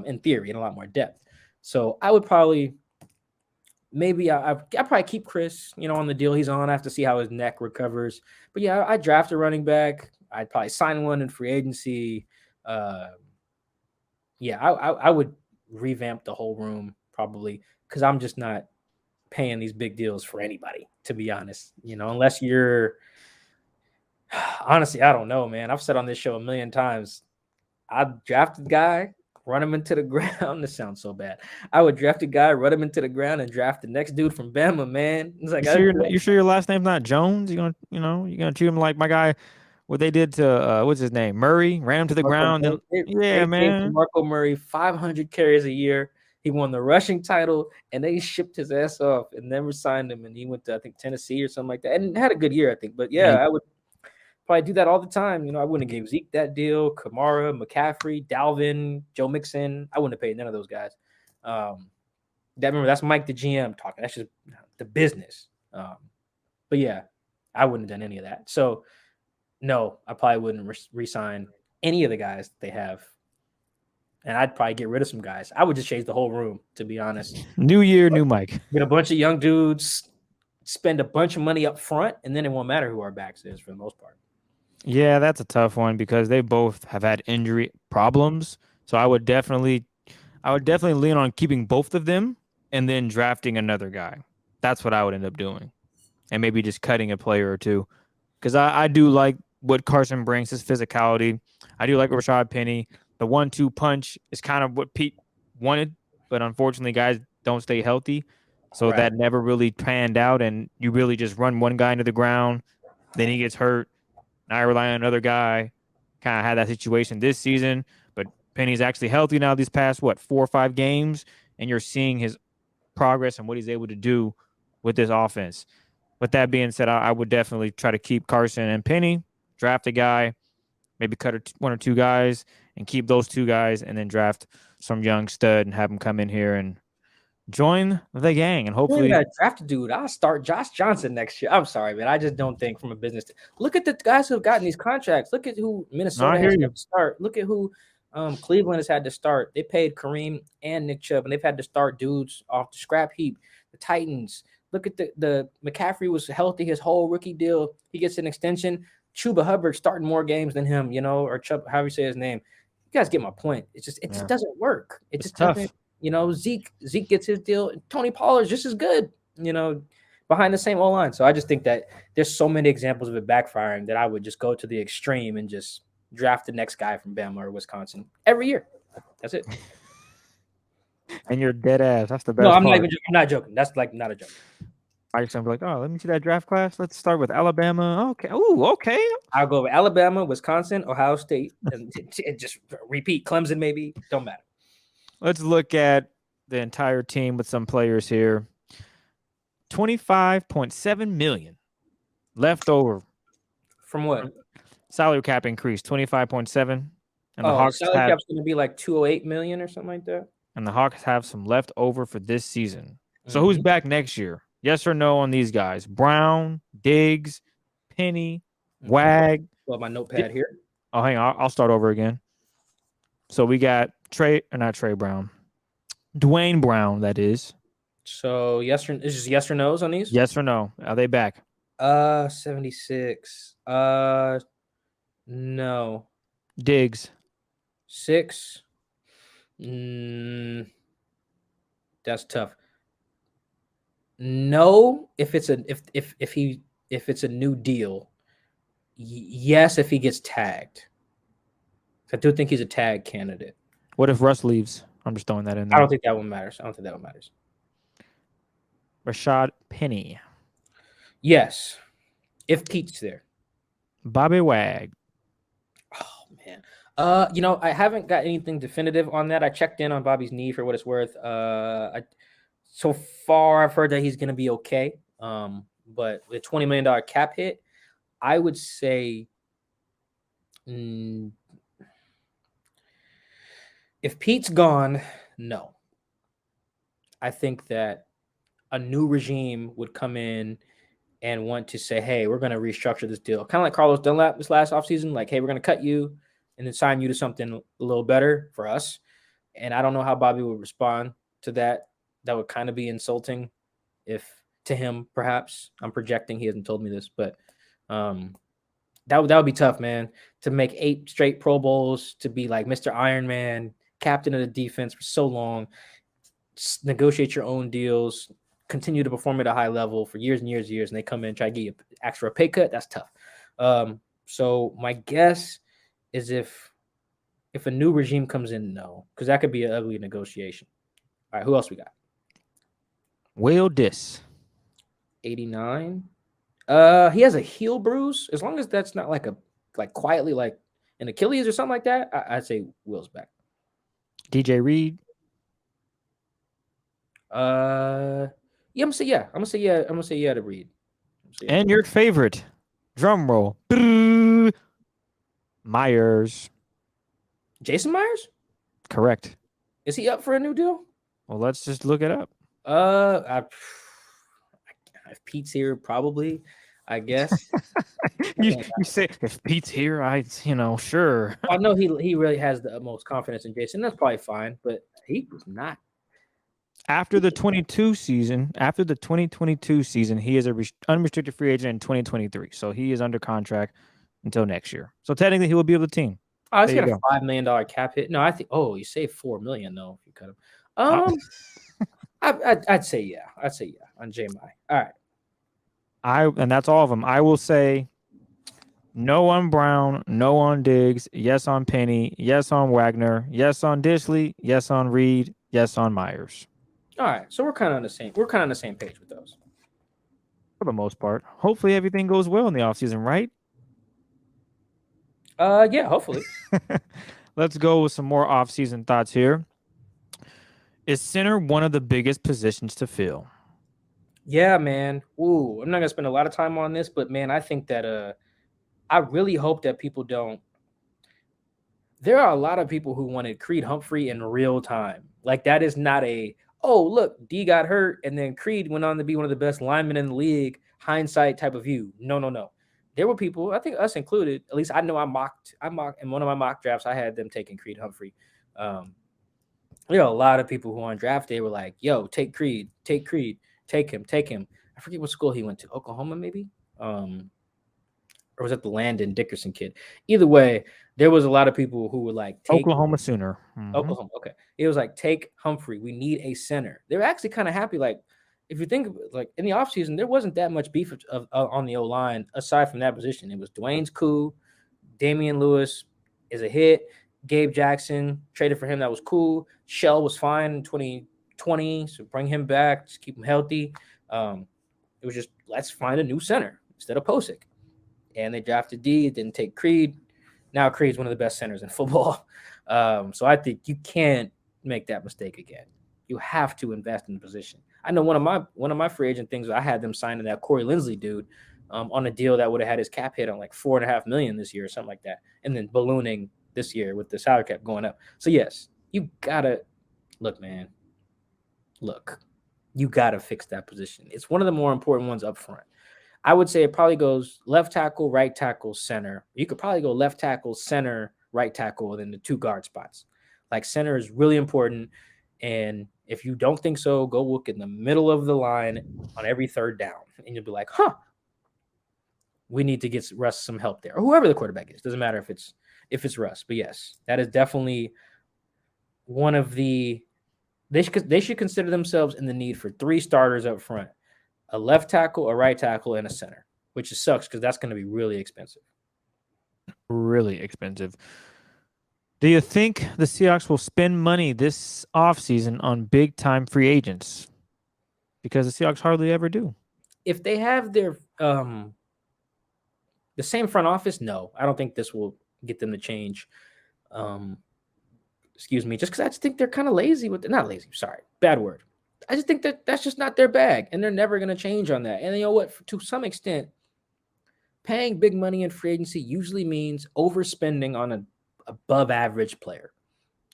in theory and a lot more depth. So I would probably I'll probably keep Chris, on the deal he's on. I have to see how his neck recovers. But yeah, I draft a running back. I'd probably sign one in free agency. I would revamp the whole room probably because I'm just not paying these big deals for anybody, to be honest. Unless you're honestly, I don't know, man. I've said on this show a million times, I'd draft a guy, run him into the ground. This sounds so bad. I would draft a guy, run him into the ground, and draft the next dude from Bama, man. It's like you sure your last name's not Jones? You gonna treat him like my guy what they did to what's his name? Murray, ran him to the ground. And, they gave Marco Murray 500 carries a year. He won the rushing title, and they shipped his ass off and never signed him. And he went to, I think, Tennessee or something like that, and had a good year, I think. But yeah, I would probably do that all the time. You know, I wouldn't have gave Zeke that deal, Kamara, McCaffrey, Dalvin, Joe Mixon. I wouldn't have paid none of those guys. Remember, that's Mike the GM talking. That's just the business. But yeah, I wouldn't have done any of that. So no, I probably wouldn't re-sign any of the guys they have. And I'd probably get rid of some guys. I would just change the whole room, to be honest. New year, new Mike. Get a bunch of young dudes, spend a bunch of money up front, and then it won't matter who our backs is for the most part. Yeah, that's a tough one because they both have had injury problems. So I would definitely lean on keeping both of them and then drafting another guy. That's what I would end up doing. And maybe just cutting a player or two. Because I do like what Carson brings, his physicality. I do like Rashaad Penny. The 1-2 punch is kind of what Pete wanted, but unfortunately, guys don't stay healthy. So that never really panned out, and you really just run one guy into the ground, then he gets hurt. Now I rely on another guy. Kind of had that situation this season, but Penny's actually healthy now these past, 4 or 5 games, and you're seeing his progress and what he's able to do with this offense. With that being said, I would definitely try to keep Carson and Penny, draft a guy, maybe cut 1 or 2 guys, and keep those 2 guys, and then draft some young stud and have him come in here and join the gang. And hopefully, draft a dude. I'll start Josh Johnson next year. I'm sorry, man. I just don't think from a business. Look at the guys who have gotten these contracts. Look at who Minnesota has had to start. Look at who Cleveland has had to start. They paid Kareem and Nick Chubb, and they've had to start dudes off the scrap heap. The Titans. Look at the McCaffrey was healthy his whole rookie deal. He gets an extension. Chuba Hubbard starting more games than him, or Chubb, however you say his name. You guys get my point. It just doesn't work. It's just tough. Zeke gets his deal. Tony Pollard's just as good, behind the same O-line. So I just think that there's so many examples of it backfiring that I would just go to the extreme and just draft the next guy from Bama or Wisconsin every year. That's it. And you're dead ass. That's the best. No, I'm not joking. That's like not a joke. I'm like, oh, let me see that draft class. Let's start with Alabama. Okay. Oh, okay. I'll go with Alabama, Wisconsin, Ohio State, and just repeat Clemson. Maybe don't matter. Let's look at the entire team with some players here. $25.7 million left over. From what? Salary cap increase, 25.7. And the Hawks salary cap's going to be like $208 million or something like that. And the Hawks have some left over for this season. So who's back next year? Yes or no on these guys? Brown, Diggs, Penny, Wag. Well, my notepad here. Oh, hang on. I'll start over again. So we got Duane Brown, that is. So is this yes or no's on these? Yes or no? Are they back? 76. No. Diggs. 6. That's tough. No, if it's a new deal. Yes, if he gets tagged. I do think he's a tag candidate. What if Russ leaves? I'm just throwing that in there. I don't think that one matters. Rashaad Penny. Yes, if Pete's there. Bobby Wag. Oh man. I haven't got anything definitive on that. I checked in on Bobby's knee for what it's worth. So far I've heard that he's gonna be okay. But with $20 million cap hit, I would say if Pete's gone, no. I think that a new regime would come in and want to say, hey, we're going to restructure this deal. Kind of like Carlos Dunlap this last offseason. Like, hey, we're going to cut you and then sign you to something a little better for us. And I don't know how Bobby would respond to that. That would kind of be insulting to him, perhaps. I'm projecting. He hasn't told me this, but that would be tough, man, to make 8 straight Pro Bowls, to be like Mr. Iron Man, captain of the defense for so long, negotiate your own deals, continue to perform at a high level for years and years and years, and they come in and try to get you extra pay cut. That's tough. So my guess is if a new regime comes in, no, because that could be an ugly negotiation. All right, who else we got? Will Diss. 89. He has a heel bruise. As long as that's not like like quietly, like an Achilles or something like that, I'd say Will's back. DJ Reed. Yeah, I'm gonna say yeah. I'm gonna say yeah to Reed. And your favorite, drum roll, Myers. Jason Myers? Correct. Is he up for a new deal? Well, let's just look it up. If Pete's here, probably. I guess. you say if Pete's here, sure. I know he really has the utmost confidence in Jason. That's probably fine, but he was not. After the 2022 season, he is a unrestricted free agent in 2023. So he is under contract until next year. So technically, he will be with the team. Oh, he's got a $5 million cap hit. No, I think. Oh, you save $4 million though if you cut him. I'd say yeah. On JMI. All right. And that's all of them. I will say no on Brown, no on Diggs, yes on Penny, yes on Wagner, yes on Dissly, yes on Reed, yes on Myers. All right, so we're kind of on the same. We're kind of on the same page with those for the most part. Hopefully, everything goes well in the offseason, right? Yeah, hopefully. Let's go with some more offseason thoughts here. Is center one of the biggest positions to fill? Yeah, man. Ooh, I'm not gonna spend a lot of time on this, but man, I think that I really hope that people don't. There are a lot of people who wanted Creed Humphrey in real time. Like that is not a. Oh, look, D got hurt, and then Creed went on to be one of the best linemen in the league. Hindsight type of view. No. There were people, I think us included, at least I know I mocked in one of my mock drafts, I had them taking Creed Humphrey. There are a lot of people who on draft day were like, yo, take Creed, take him. I forget what school he went to, Oklahoma maybe? Or was it the Landon Dickerson kid? Either way, there was a lot of people who were like, take Oklahoma Sooner. Mm-hmm. Oklahoma, okay. It was like, take Humphrey. We need a center. They were actually kind of happy. Like, if you think like in the offseason, there wasn't that much beef on the O-line aside from that position. It was Duane's cool. Damian Lewis is a hit. Gabe Jackson traded for him. That was cool. Shell was fine in 2020. So bring him back. Just keep him healthy. It was just, let's find a new center instead of Posick. And they drafted D. It didn't take Creed. Now Creed's one of the best centers in football. So I think you can't make that mistake again. You have to invest in the position. I know one of my free agent things, I had them signing that Corey Linsley dude on a deal that would have had his cap hit on like $4.5 million this year or something like that, and then ballooning this year with the salary cap going up. So yes, you gotta look, man. Look, you gotta fix that position. It's one of the more important ones up front. I would say it probably goes left tackle, right tackle, center. You could probably go left tackle, center, right tackle, and then the two guard spots. Like center is really important. And if you don't think so, go look in the middle of the line on every third down. And you'll be like, we need to get Russ some help there. Or whoever the quarterback is. Doesn't matter if it's Russ. But yes, that is definitely one of the they should consider themselves in the need for 3 starters up front. A left tackle, a right tackle, and a center, which sucks because that's going to be really expensive. Really expensive. Do you think the Seahawks will spend money this offseason on big-time free agents? Because the Seahawks hardly ever do. If they have their the same front office, no. I don't think this will get them to change. Excuse me. Just because I just think they're kind of lazy with it. Not lazy, sorry. Bad word. I just think that that's just not their bag, and they're never going to change on that. And you know what? To some extent, paying big money in free agency usually means overspending on an above-average player,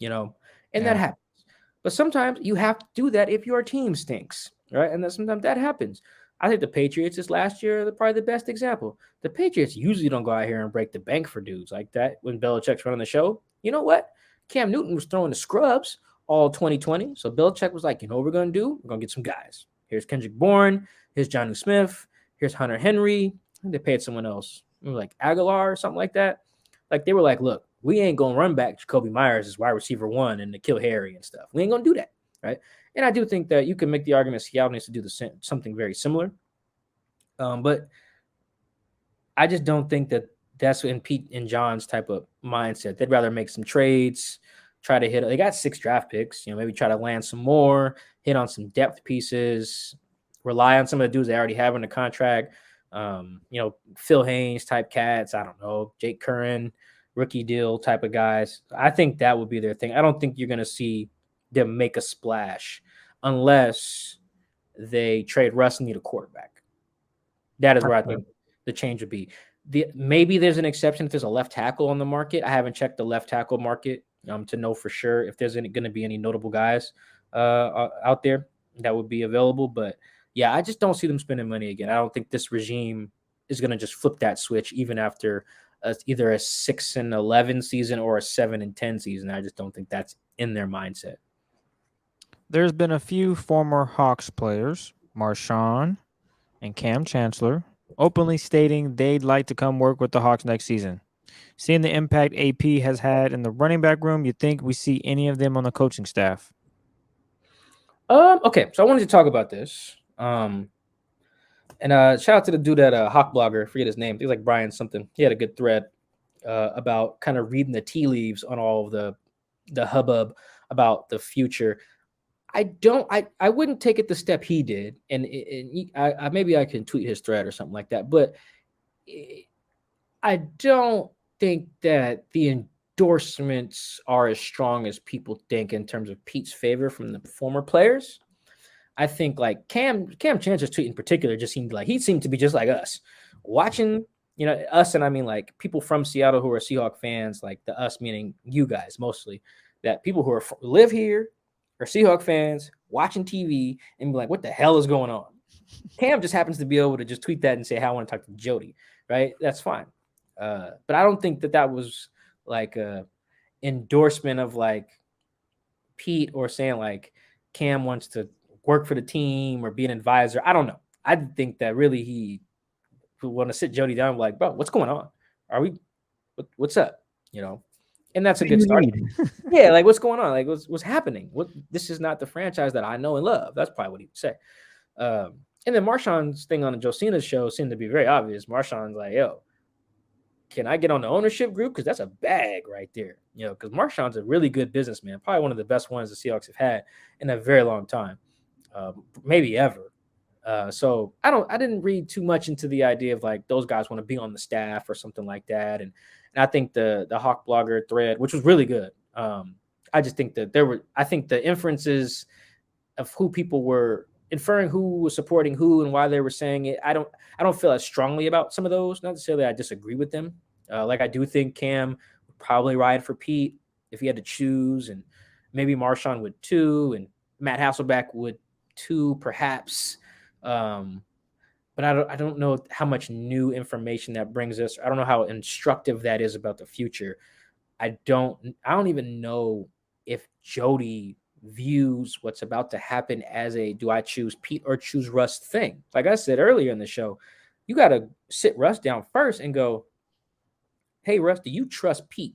and that happens. But sometimes you have to do that if your team stinks, right? And sometimes that happens. I think the Patriots this last year are probably the best example. The Patriots usually don't go out here and break the bank for dudes like that when Belichick's running the show. You know what? Cam Newton was throwing the scrubs all 2020. So Belichick was like, you know what we're going to do? We're going to get some guys. Here's Kendrick Bourne. Here's Jonnu Smith. Here's Hunter Henry. I think they paid someone else. It was like Aguilar or something like that. Like they were like, look, we ain't going to run back Jacoby Myers as wide receiver 1 and to kill Harry and stuff. We ain't going to do that, right? And I do think that you can make the argument Seattle needs to do something very similar. But I just don't think that that's in Pete and John's type of mindset. They'd rather make some trades, try to hit. They got 6 draft picks, maybe try to land some more, hit on some depth pieces, rely on some of the dudes they already have in the contract. Phil Haynes type cats. I don't know, Jake Curran, rookie deal type of guys. I think that would be their thing. I don't think you're going to see them make a splash unless they trade Russ and need a quarterback. That is where I think the change would be. Maybe there's an exception if there's a left tackle on the market. I haven't checked the left tackle market to know for sure if there's going to be any notable guys out there that would be available. But yeah, I just don't see them spending money again. I don't think this regime is going to just flip that switch even after either a 6-11 season or a 7-10 season. I just don't think that's in their mindset. There's been a few former Hawks players, Marshawn and Cam Chancellor, openly stating they'd like to come work with the Hawks next season. Seeing the impact AP has had in the running back room, you think we see any of them on the coaching staff? Okay, so I wanted to talk about this. And shout out to the dude at Hawk Blogger, I forget his name. He's like Brian something. He had a good thread about kind of reading the tea leaves on all of the hubbub about the future. I wouldn't take it the step he did, and maybe I can tweet his thread or something like that. But I don't think that the endorsements are as strong as people think in terms of Pete's favor from the former players. I think like Cam Chancellor's tweet in particular just seemed like he seemed to be just like us, watching us, and I mean like people from Seattle who are Seahawks fans, like the us meaning you guys mostly, that people who live here are Seahawks fans watching TV and be like, what the hell is going on? Cam just happens to be able to just tweet that and say, hey, I want to talk to Jody, right? That's fine. But I don't think that was like a endorsement of like Pete or saying like Cam wants to work for the team or be an advisor. I don't know. I think that really he would want to sit Jody down and be like, bro, what's going on? What's up? And that's a good start. Yeah, like what's going on? Like what's happening? This is not the franchise that I know and love. That's probably what he would say. And then Marshawn's thing on Josina's show seemed to be very obvious. Marshawn's like, yo, can I get on the ownership group? Because that's a bag right there. Because Marshawn's a really good businessman, probably one of the best ones the Seahawks have had in a very long time, maybe ever. So I didn't read too much into the idea of like those guys want to be on the staff or something like that. And I think the Hawk Blogger thread, which was really good. I just think that I think the inferences of who people were inferring who was supporting who and why they were saying it. I don't feel as strongly about some of those. Not necessarily I disagree with them. Like I do think Cam would probably ride for Pete if he had to choose, and maybe Marshawn would too, and Matt Hasselbeck would too, perhaps. But I don't know how much new information that brings us. I don't know how instructive that is about the future. I don't even know if Jody views what's about to happen as a do I choose Pete or choose Russ thing. Like I said earlier in the show, you got to sit Russ down first and go, hey, Russ, do you trust Pete?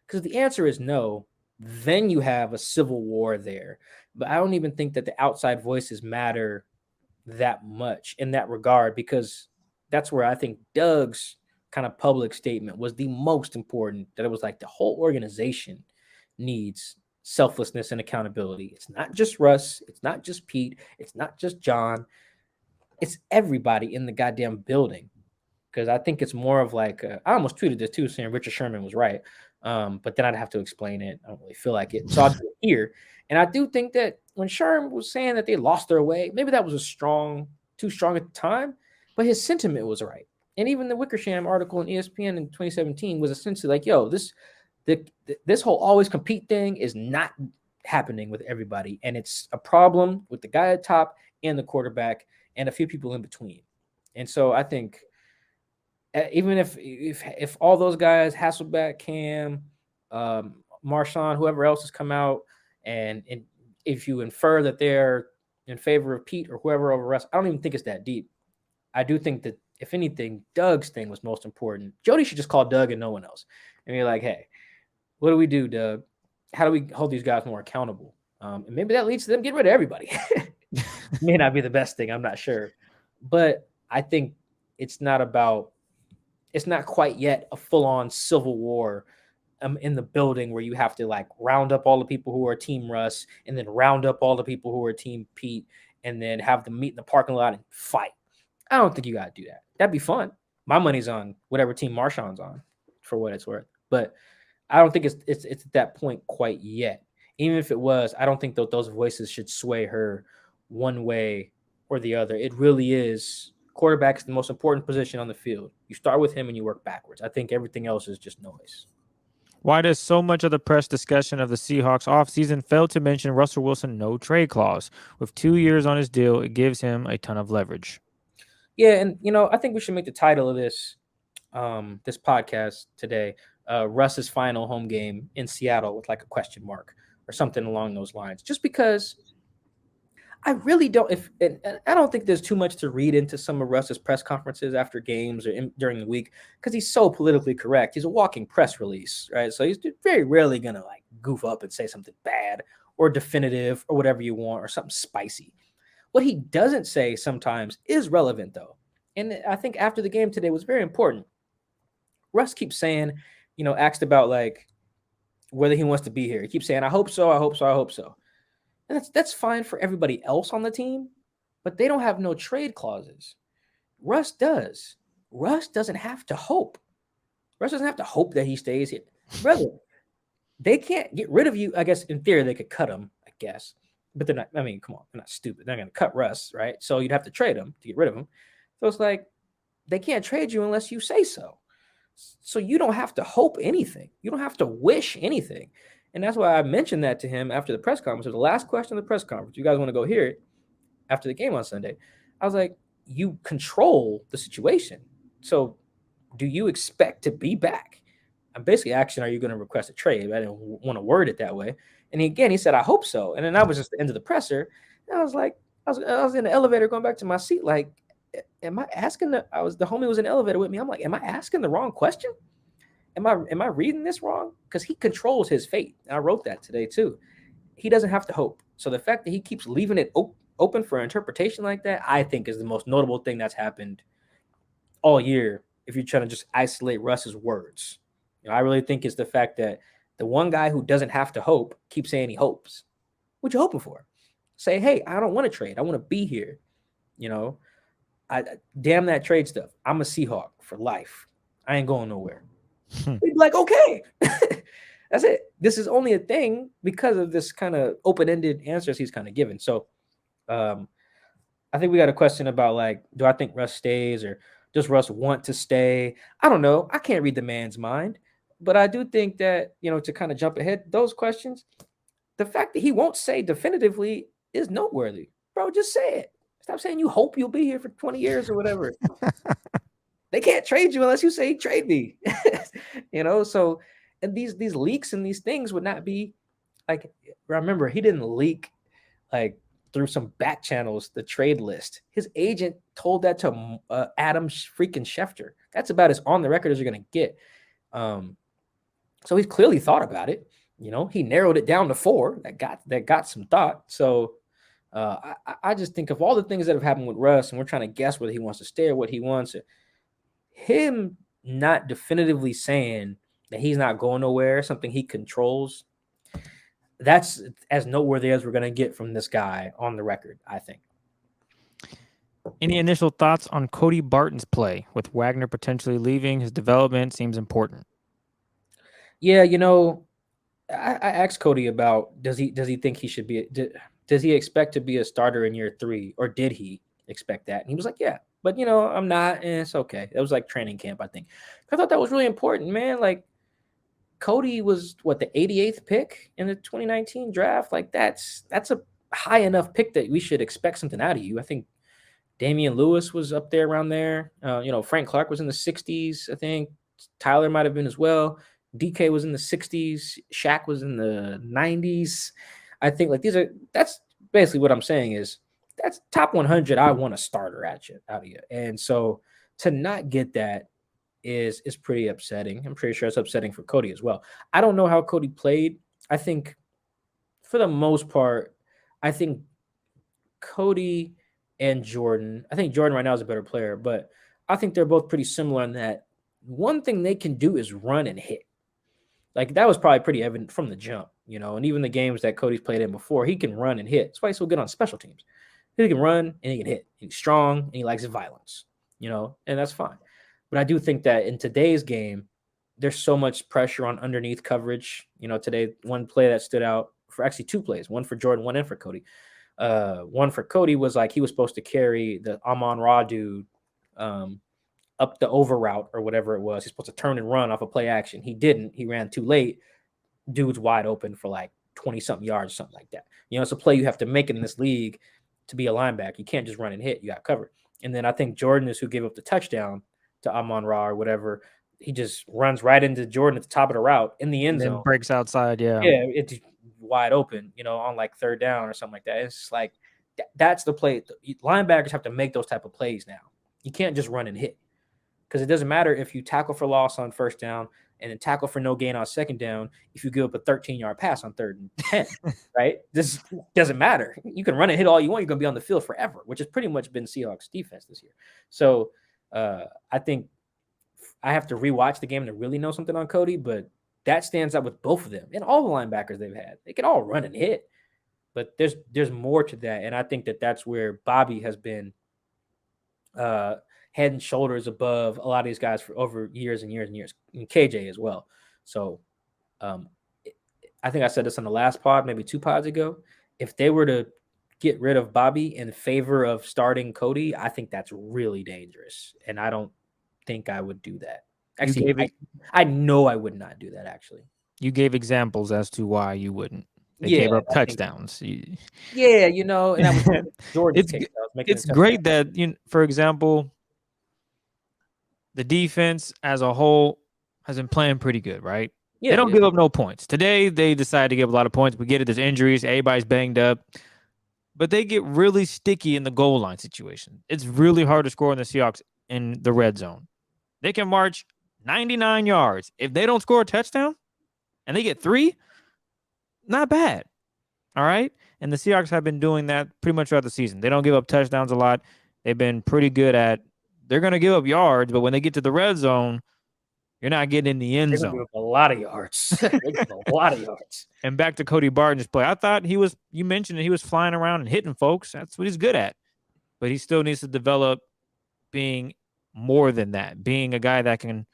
Because if the answer is no, then you have a civil war there. But I don't even think that the outside voices matter that much in that regard, because that's where I think Doug's kind of public statement was the most important, that it was like the whole organization needs selflessness and accountability. It's not just Russ. It's not just Pete. It's not just John. It's everybody in the goddamn building. Because I think it's more of like, I almost tweeted this too, saying Richard Sherman was right. But then I'd have to explain it. I don't really feel like it. So I'll do it here. And I do think that when Sherman was saying that they lost their way, maybe that was too strong at the time, but his sentiment was right. And even the Wickersham article in ESPN in 2017 was essentially like, yo, this whole always compete thing is not happening with everybody. And it's a problem with the guy at top and the quarterback and a few people in between. And so I think even if all those guys, Hasselbeck, Cam, Marshawn, whoever else has come out, and if you infer that they're in favor of Pete or whoever over Russ, I don't even think it's that deep. I do think that, if anything, Doug's thing was most important. Jody should just call Doug and no one else. And be like, hey, what do we do, Doug? How do we hold these guys more accountable? And maybe that leads to them getting rid of everybody. May not be the best thing. I'm not sure. But I think it's not quite yet a full-on civil war in the building where you have to like round up all the people who are Team Russ and then round up all the people who are Team Pete and then have them meet in the parking lot and fight. I don't think you got to do that. That'd be fun. My money's on whatever team Marshawn's on, for what it's worth. But I don't think it's at that point quite yet. Even if it was, I don't think those voices should sway her one way or the other. It really is. Quarterback's the most important position on the field. You start with him and you work backwards. I think everything else is just noise. Why does so much of the press discussion of the Seahawks offseason fail to mention Russell Wilson no trade clause? With 2 years on his deal, it gives him a ton of leverage. Yeah, and I think we should make the title of this this podcast today Russ's final home game in Seattle with like a question mark or something along those lines. Just because I really don't I don't think there's too much to read into some of Russ's press conferences after games or during the week because he's so politically correct. He's a walking press release, right? So he's very rarely gonna like goof up and say something bad or definitive or whatever you want or something spicy. What he doesn't say sometimes is relevant though. And I think after the game today was very important. Russ keeps saying, asked about like whether he wants to be here. He keeps saying, I hope so, I hope so, I hope so. And that's fine for everybody else on the team, but they don't have no trade clauses. Russ does. Russ doesn't have to hope. Russ doesn't have to hope that he stays here. Brother, they can't get rid of you. I guess in theory they could cut him, I guess. But they're not, come on, they're not stupid. They're going to cut Russ, right? So you'd have to trade him to get rid of him. So it's like they can't trade you unless you say so. So you don't have to hope anything. You don't have to wish anything. And that's why I mentioned that to him after the press conference. It was the last question of the press conference. You guys want to go hear it after the game on Sunday. I was like, you control the situation. So do you expect to be back? I'm basically asking, are you going to request a trade? I didn't want to word it that way. And he said, I hope so. And then that was just the end of the presser. And I was like, I was in the elevator going back to my seat. Like, am I asking the homie was in the elevator with me. I'm like, am I asking the wrong question? Am I reading this wrong? Because he controls his fate. And I wrote that today too. He doesn't have to hope. So the fact that he keeps leaving it open for interpretation like that, I think is the most notable thing that's happened all year. If you're trying to just isolate Russ's words, I really think it's the fact that the one guy who doesn't have to hope keeps saying he hopes. What you hoping for? Say, hey, I don't want to trade. I want to be here. Damn that trade stuff. I'm a Seahawk for life. I ain't going nowhere. He'd be like, okay, that's it. This is only a thing because of this kind of open-ended answers he's kind of given. So I think we got a question about like, do I think Russ stays or does Russ want to stay? I don't know. I can't read the man's mind, but I do think that, to kind of jump ahead those questions, the fact that he won't say definitively is noteworthy. Bro, just say it. Stop saying you hope you'll be here for 20 years or whatever. They can't trade you unless you say trade me. So and these leaks and these things would not be like, remember, he didn't leak like through some back channels the trade list. His agent told that to Adam freaking Schefter. That's about as on the record as you're gonna get. So he's clearly thought about it. He narrowed it down to 4 that got some thought. So I just think of all the things that have happened with Russ, and we're trying to guess whether he wants to stay or what he wants. Him not definitively saying that he's not going nowhere, something he controls, that's as noteworthy as we're going to get from this guy on the record, I think. Any initial thoughts on Cody Barton's play with Wagner potentially leaving? His development seems important. Yeah, I asked Cody about does he think he should be does he expect to be a starter in year 3, or did he expect that? And he was like, yeah. But, I'm not, and it's okay. It was like training camp, I think. I thought that was really important, man. Like, Cody was, the 88th pick in the 2019 draft? Like, that's a high enough pick that we should expect something out of you. I think Damian Lewis was up there around there. Frank Clark was in the 60s, I think. Tyler might have been as well. DK was in the 60s. Shaq was in the 90s. I think, like, that's basically what I'm saying is, that's top 100. I want a starter out of you. And so to not get that is pretty upsetting. I'm pretty sure it's upsetting for Cody as well. I don't know how Cody played. I think for the most part, I think Cody and Jordan, I think Jordan right now is a better player, but I think they're both pretty similar in that one thing they can do is run and hit. Like, that was probably pretty evident from the jump, and even the games that Cody's played in before, he can run and hit. That's why he's so good on special teams. He can run and he can hit. He's strong and he likes his violence, and that's fine. But I do think that in today's game, there's so much pressure on underneath coverage. Today, one play that stood out for actually two plays, one for Jordan, one in for Cody. One for Cody was like he was supposed to carry the Amon-Ra dude up the over route or whatever it was. He's supposed to turn and run off a play action. He didn't. He ran too late. Dude's wide open for like 20-something yards or something like that. It's a play you have to make in this league to be a linebacker. You can't just run and hit. You got covered. And then I think Jordan is who gave up the touchdown to Amon-Ra or whatever. He just runs right into Jordan at the top of the route in the end zone. Breaks outside, yeah. Yeah, it's wide open, on like third down or something like that. It's just like that's the play. Linebackers have to make those type of plays now. You can't just run and hit because it doesn't matter if you tackle for loss on first down and then tackle for no gain on second down if you give up a 13-yard pass on 3rd and 10, right? This doesn't matter. You can run and hit all you want. You're going to be on the field forever, which has pretty much been Seahawks defense this year. So I think I have to rewatch the game to really know something on Cody, but that stands out with both of them and all the linebackers they've had. They can all run and hit, but there's more to that. And I think that's where Bobby has been head and shoulders above a lot of these guys for over years and years and years, and KJ as well. So I think I said this on the last pod, maybe 2 pods ago. If they were to get rid of Bobby in favor of starting Cody, I think that's really dangerous. And I don't think I would do that. Actually, I know I would not do that, actually. You gave examples as to why you wouldn't. They gave up touchdowns. And that was Jordan's case. It's great that, for example, the defense as a whole has been playing pretty good, right? Yeah, they don't give up no points. Today, they decided to give a lot of points. We get it. There's injuries. Everybody's banged up. But they get really sticky in the goal line situation. It's really hard to score in the Seahawks in the red zone. They can march 99 yards. If they don't score a touchdown and they get 3, not bad. All right? And the Seahawks have been doing that pretty much throughout the season. They don't give up touchdowns a lot. They've been pretty good at they're going to give up yards, but when they get to the red zone, you're not getting in the end zone. Give up a lot of yards. A lot of yards. And back to Cody Barton's play. I thought you mentioned that he was flying around and hitting folks. That's what he's good at. But he still needs to develop being more than that, being a guy that can,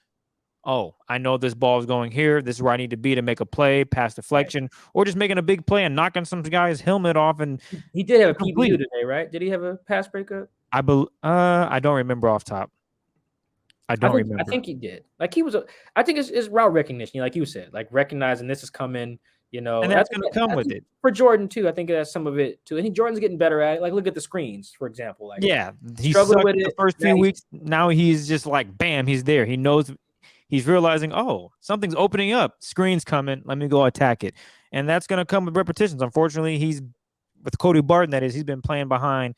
I know this ball is going here. This is where I need to be to make a play, pass deflection, or just making a big play and knocking some guy's helmet off. And he did have a PBU today, right? Did he have a pass breakup? I don't remember off top. I remember. I think he did. Like I think it's route recognition, like you said, like recognizing this is coming, and that's going to come with it. For Jordan too, I think that's some of it too. And Jordan's getting better at it. Like look at the screens, for example. Like he struggled with it the first few weeks. Now he's just like, bam, he's there. He knows. He's realizing, something's opening up. Screen's coming. Let me go attack it. And that's going to come with repetitions. Unfortunately, with Cody Barton, that is, he's been playing behind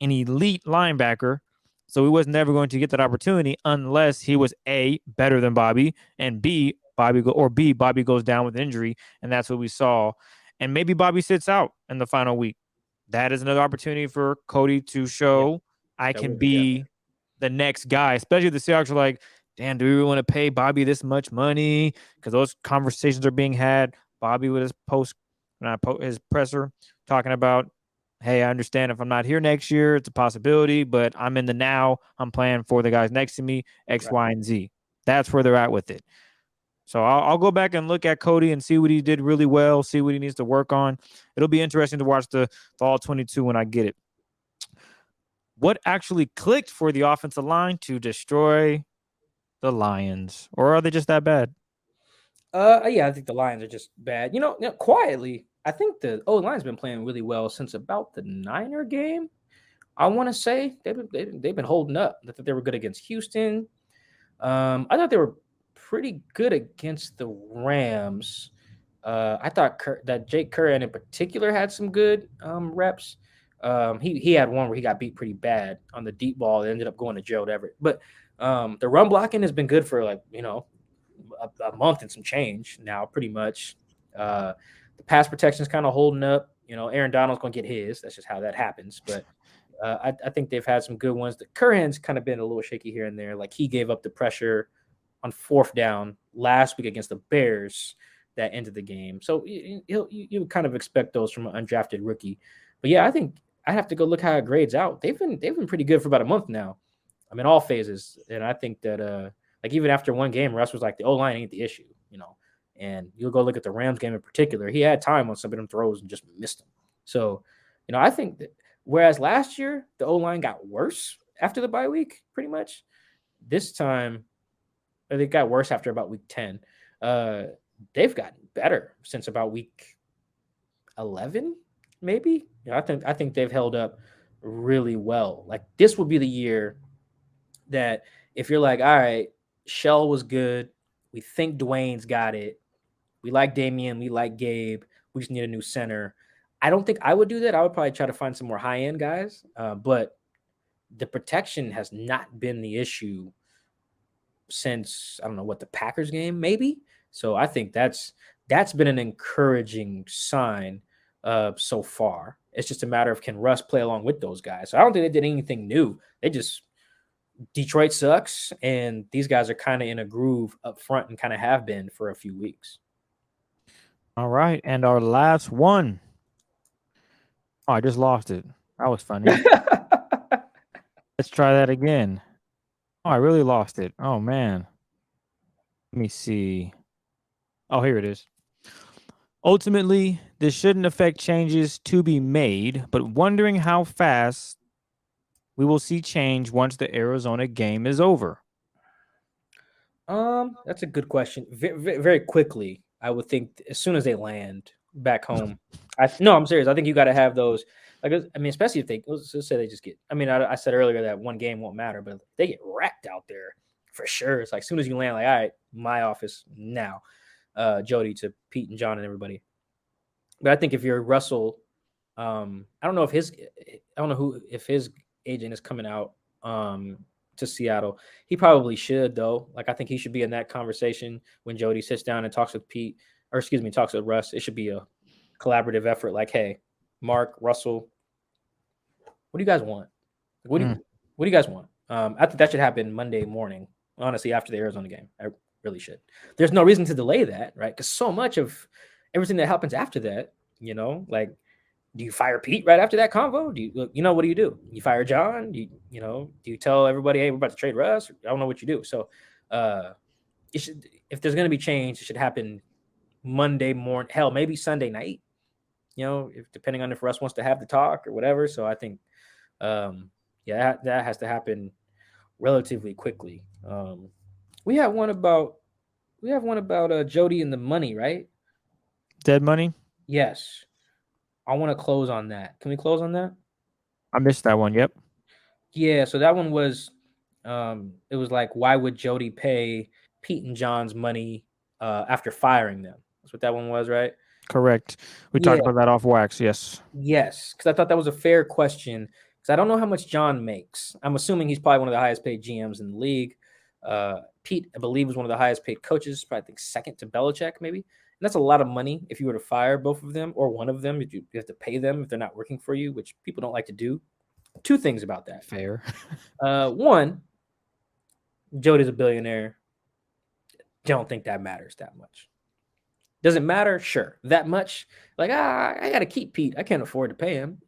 an elite linebacker. So he was never going to get that opportunity unless he was A, better than Bobby, and B, Bobby goes down with injury. And that's what we saw. And maybe Bobby sits out in the final week. That is another opportunity for Cody to show I can be the next guy, especially if the Seahawks are like, damn, do we really want to pay Bobby this much money? Because those conversations are being had. Bobby with his presser talking about, hey, I understand if I'm not here next year, it's a possibility, but I'm in the now. I'm playing for the guys next to me, X, Y, and Z. That's where they're at with it. So I'll go back and look at Cody and see what he did really well, see what he needs to work on. It'll be interesting to watch the All-22 when I get it. What actually clicked for the offensive line to destroy the Lions? Or are they just that bad? I think the Lions are just bad. Quietly, I think the O-line's been playing really well since about the Niner game. I want to say they've been holding up. I thought they were good against Houston. I thought they were pretty good against the Rams. I thought that Jake Curran in particular had some good reps. He had one where he got beat pretty bad on the deep ball. It ended up going to Joe Everett. But the run blocking has been good for a month and some change now, pretty much. The pass protection is kind of holding up. Aaron Donald's going to get his. That's just how that happens. But I think they've had some good ones. The Curran's kind of been a little shaky here and there. Like he gave up the pressure on 4th down last week against the Bears that ended the game. So you kind of expect those from an undrafted rookie. But yeah, I think I have to go look how it grades out. They've been pretty good for about a month now. I mean, all phases, and I think that like even after one game, Russ was like, the O-line ain't the issue, you know. And you'll go look at the Rams game in particular. He had time on some of them throws and just missed them. So, you know, I think that whereas last year the O-line got worse after the bye week, pretty much, this time it got worse after about week 10. They've gotten better since about week 11, maybe. Yeah, I think they've held up really well. Like this would be the year that if you're like, all right, Shell was good, we think Duane's got it, we like Damian, we like Gabe, we just need a new center. I don't think I would do that. I would probably try to find some more high end guys, but the protection has not been the issue since I don't know what the Packers game maybe. So I think that's been an encouraging sign so far. It's just a matter of can Russ play along with those guys. So I don't think they did anything new. They just Detroit sucks, and these guys are kind of in a groove up front and kind of have been for a few weeks. All right, and our last one. Oh, I just lost it. That was funny. Let's try that again. Oh, I really lost it. Oh, man. Let me see. Oh, here it is. Ultimately, this shouldn't affect changes to be made, but wondering how fast we will see change once the Arizona game is over. That's a good question. Very, very quickly, I would think as soon as they land back home. I'm serious. I think you got to have those. Like, I mean, especially if let's just say they just get. I mean, I said earlier that one game won't matter, but they get wrecked out there for sure. It's like as soon as you land, like, all right, my office now. Jody to Pete and John and everybody. But I think if you're Russell, I don't know if his agent is coming out to Seattle. He probably should though. Like I think he should be in that conversation when Jody sits down and talks with talks with Russ. It should be a collaborative effort. Like, hey, Mark, Russell, what do you guys want? What do you guys want? I think that should happen Monday morning. Honestly, after the Arizona game, I really should. There's no reason to delay that, right? Because so much of everything that happens after that, you know, like, do you fire Pete right after that convo? What do you do? You fire John? Do you tell everybody, hey, we're about to trade Russ? I don't know what you do. So, if there's going to be change, it should happen Monday morning. Hell, maybe Sunday night. You know, depending on if Russ wants to have the talk or whatever. So I think, that has to happen relatively quickly. We have one about Jody and the money, right? Dead money? Yes. I want to close on that. Can we close on that? I missed that one. Yep. Yeah. So that one was, it was like, why would Jody pay Pete and John's money after firing them? That's what that one was, right? Correct. We talked about that off wax. Yes. Yes. Because I thought that was a fair question. Because I don't know how much John makes. I'm assuming he's probably one of the highest paid GMs in the league. Pete, I believe, was one of the highest paid coaches, probably I think second to Belichick, maybe. And that's a lot of money if you were to fire both of them or one of them. If you have to pay them if they're not working for you, which people don't like to do. Two things about that. Fair. One, Jody's a billionaire. Don't think that matters that much. Does it matter? Sure. That much? Like, I got to keep Pete. I can't afford to pay him.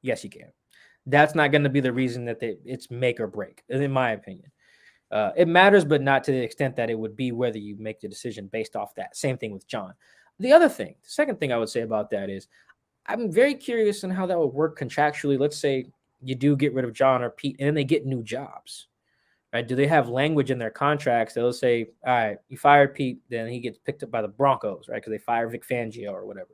Yes, you can. That's not going to be the reason that it's make or break, in my opinion. It matters, but not to the extent that it would be whether you make the decision based off that. Same thing with John. The second thing I would say about that is I'm very curious on how that would work contractually. Let's say you do get rid of John or Pete and then they get new jobs, right? Do they have language in their contracts that'll say, all right, you fired Pete, then he gets picked up by the Broncos, right? Because they fire Vic Fangio or whatever.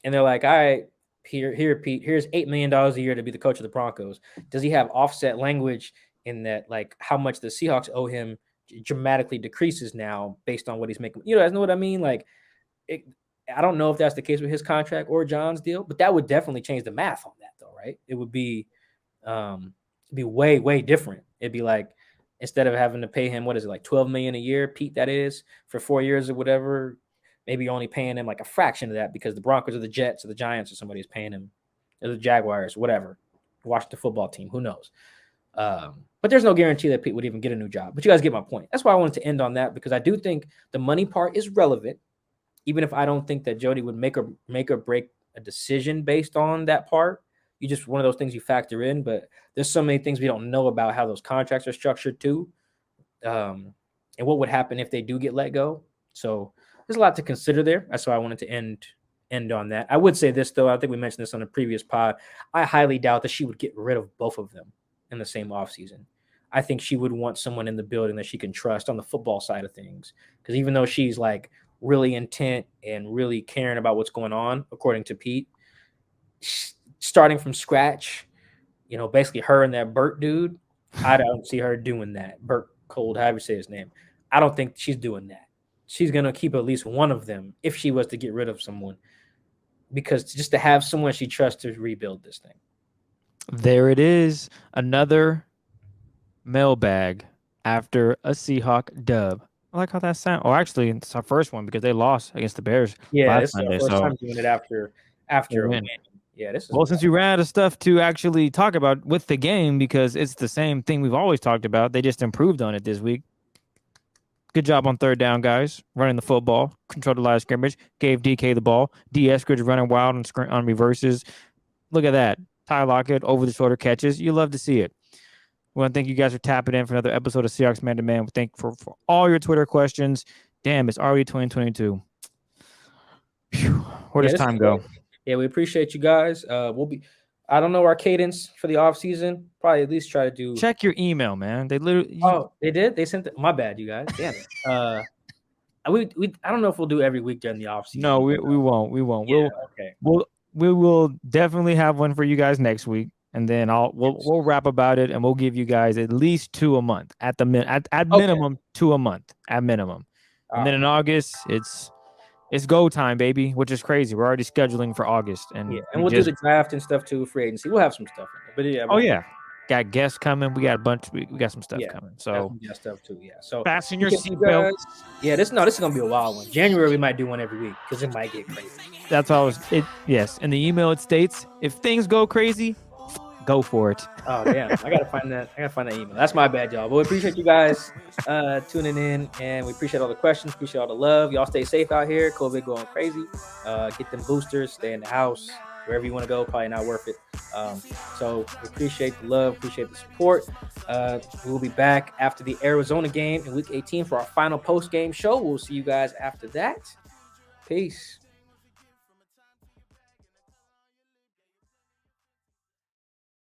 And they're like, all right, here, Pete, here's $8 million a year to be the coach of the Broncos. Does he have offset language in that, like, how much the Seahawks owe him dramatically decreases now based on what he's making? You guys know what I mean? Like, I don't know if that's the case with his contract or John's deal, but that would definitely change the math on that, though, right? It would be way, way different. It'd be like, instead of having to pay him, what is it, like $12 million a year, Pete, that is, for 4 years or whatever, maybe only paying him like a fraction of that because the Broncos or the Jets or the Giants or somebody is paying him, or the Jaguars, whatever, Washington football team, who knows? But there's no guarantee that Pete would even get a new job. But you guys get my point. That's why I wanted to end on that, because I do think the money part is relevant, even if I don't think that Jody would make or break a decision based on that part. You just one of those things you factor in, but there's so many things we don't know about how those contracts are structured too, and what would happen if they do get let go. So there's a lot to consider there. That's why I wanted to end on that. I would say this though. I think we mentioned this on a previous pod. I highly doubt that she would get rid of both of them in the same offseason. I think she would want someone in the building that she can trust on the football side of things. Because even though she's like really intent and really caring about what's going on, according to Pete, starting from scratch, basically her and that Burt dude, I don't see her doing that. Burt Cold, however you say his name. I don't think she's doing that. She's going to keep at least one of them if she was to get rid of someone, because just to have someone she trusts to rebuild this thing. There it is. Another mailbag after a Seahawk dub. I like how that sounds. Oh, actually, it's our first one because they lost against the Bears last Sunday. This is our first time doing it after a win. Yeah, this is since we ran out of stuff to actually talk about with the game, because it's the same thing we've always talked about. They just improved on it this week. Good job on third down, guys. Running the football, controlled the line of scrimmage, gave DK the ball. D. Eskridge running wild on reverses. Look at that. Ty Lockett over the shoulder catches. You love to see it. We want to thank you guys for tapping in for another episode of Seahawks Man to Man. We thank you for all your Twitter questions. Damn, it's already 2022. Whew. Where does time go? Yeah, we appreciate you guys. I don't know our cadence for the offseason. Probably at least try to do. Check your email, man. They literally. They did. They sent it. My bad, you guys. Damn it. I don't know if we'll do every week during the offseason. No, we won't. We won't. Yeah, We will definitely have one for you guys next week, and then we'll rap about it, and we'll give you guys at least 2 a month at minimum 2 a month at minimum, and then in August it's go time, baby, which is crazy. We're already scheduling for August, and we'll do the draft and stuff too, free agency. We'll have some stuff in there. But got guests coming. We got a bunch. We got some stuff coming. So stuff too. Yeah. So fasten your seatbelts. Yeah. This is gonna be a wild one. January we might do one every week because it might get crazy. That's all. Yes. In the email it states, if things go crazy, go for it. Oh damn! I gotta find that email. That's my bad, y'all. But we appreciate you guys tuning in, and we appreciate all the questions. Appreciate all the love. Y'all stay safe out here. COVID going crazy. Get them boosters. Stay in the house. Wherever you want to go, probably not worth it. So we appreciate the love, appreciate the support. We'll be back after the Arizona game in Week 18 for our final post-game show. We'll see you guys after that. Peace.